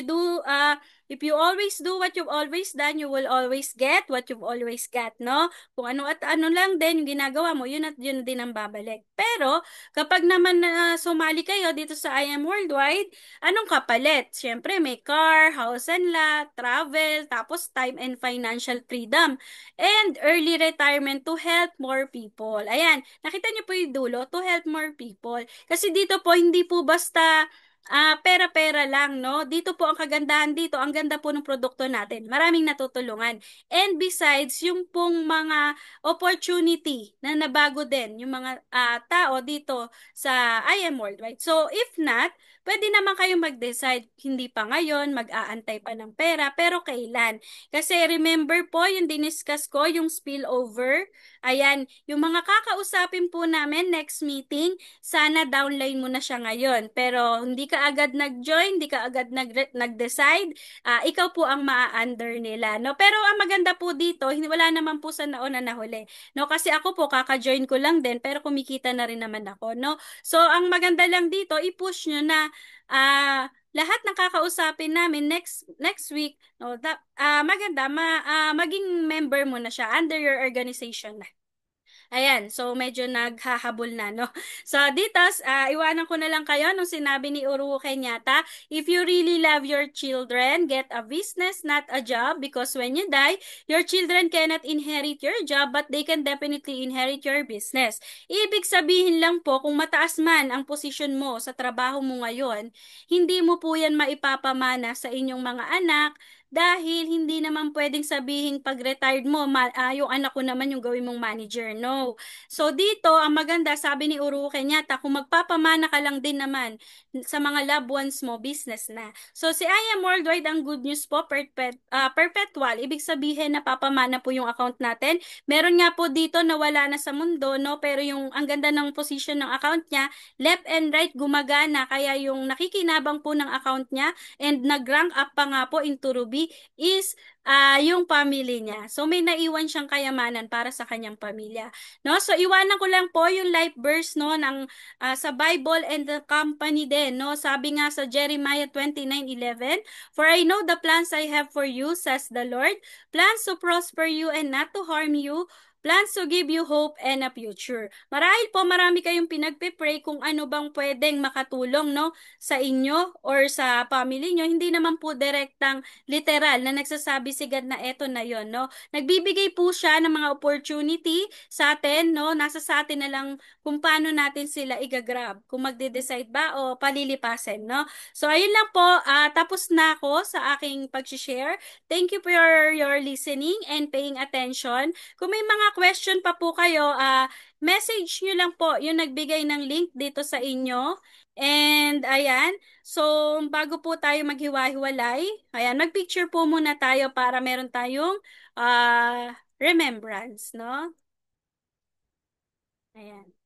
you always do what you've always done, you will always get what you've always got, no? Kung ano at ano lang din yung ginagawa mo, yun at yun din ang babalik. Pero, kapag naman na sumali kayo dito sa I Am Worldwide, anong kapalit? Siyempre, may car, house and lot, travel, tapos time and financial freedom, and early retirement to help more people. Ayan, nakita niyo po yung dulo, to help more people. Kasi dito po, hindi po basta pera-pera lang, no? Dito po ang kagandahan dito, ang ganda po ng produkto natin. Maraming natutulungan. And besides, yung pong mga opportunity na nabago din, yung mga tao dito sa I Am Worldwide. So, if not, pwede naman kayong mag-decide, hindi pa ngayon, mag-aantay pa ng pera, pero kailan? Kasi remember po, yung diniscuss ko, yung spillover, ayan, yung mga kakausapin po namin next meeting, sana downline mo na siya ngayon. Pero hindi ka agad nag-join, hindi ka agad nag-decide, ikaw po ang maa-under nila, no? Pero ang maganda po dito, wala naman po sa nauna na huli, no? Kasi ako po, kaka-join ko lang din, pero kumikita na rin naman ako, no? So, ang maganda lang dito, i-push nyo na lahat ng kakausapin namin next week, no, maganda, maging member mo na siya under your organization na. Ayan, so medyo naghahabol na, no? So, dito, iwanan ko na lang kayo nung sinabi ni Uru Kenyatta, if you really love your children, get a business, not a job, because when you die, your children cannot inherit your job, but they can definitely inherit your business. Ibig sabihin lang po, kung mataas man ang posisyon mo sa trabaho mo ngayon, hindi mo po yan maipapamana sa inyong mga anak, dahil hindi naman pwedeng sabihin pag retired mo, yung anak ko naman yung gawin mong manager. No. So dito, ang maganda, sabi ni Uru Kenyatta, kung magpapamana ka lang din naman sa mga loved ones mo, business na. So si I Am Worldwide, ang good news po, perpetual. Ibig sabihin, napapamana po yung account natin. Meron nga po dito na wala na sa mundo, no? Pero yung ang ganda ng position ng account niya, left and right gumagana. Kaya yung nakikinabang po ng account niya and nag-rank up pa nga po into Ruby, family is yung family niya. So may naiwan siyang kayamanan para sa kanyang pamilya. No? So iwanan ko lang po yung life verse no ng sa Bible and the company din, no? Sabi nga sa Jeremiah 29:11, "For I know the plans I have for you, says the Lord, plans to prosper you and not to harm you, plans to give you hope and a future." Marahil po marami kayong pinagpipray kung ano bang pwedeng makatulong no sa inyo or sa family nyo. Hindi naman po direktang literal na nagsasabi si God na eto na yon no. Nagbibigay po siya ng mga opportunity sa atin no. Nasa sa atin na lang kung paano natin sila igagrab. Kung magde-decide ba o palilipasin no. So ayun lang po, tapos na ako sa aking pag-share. Thank you for your listening and paying attention. Kung may mga question pa po kayo, message nyo lang po yung nagbigay ng link dito sa inyo. And ayan, so bago po tayo maghiwa-hiwalay, ayan, mag-picture po muna tayo para meron tayong remembrance, no? Ayan.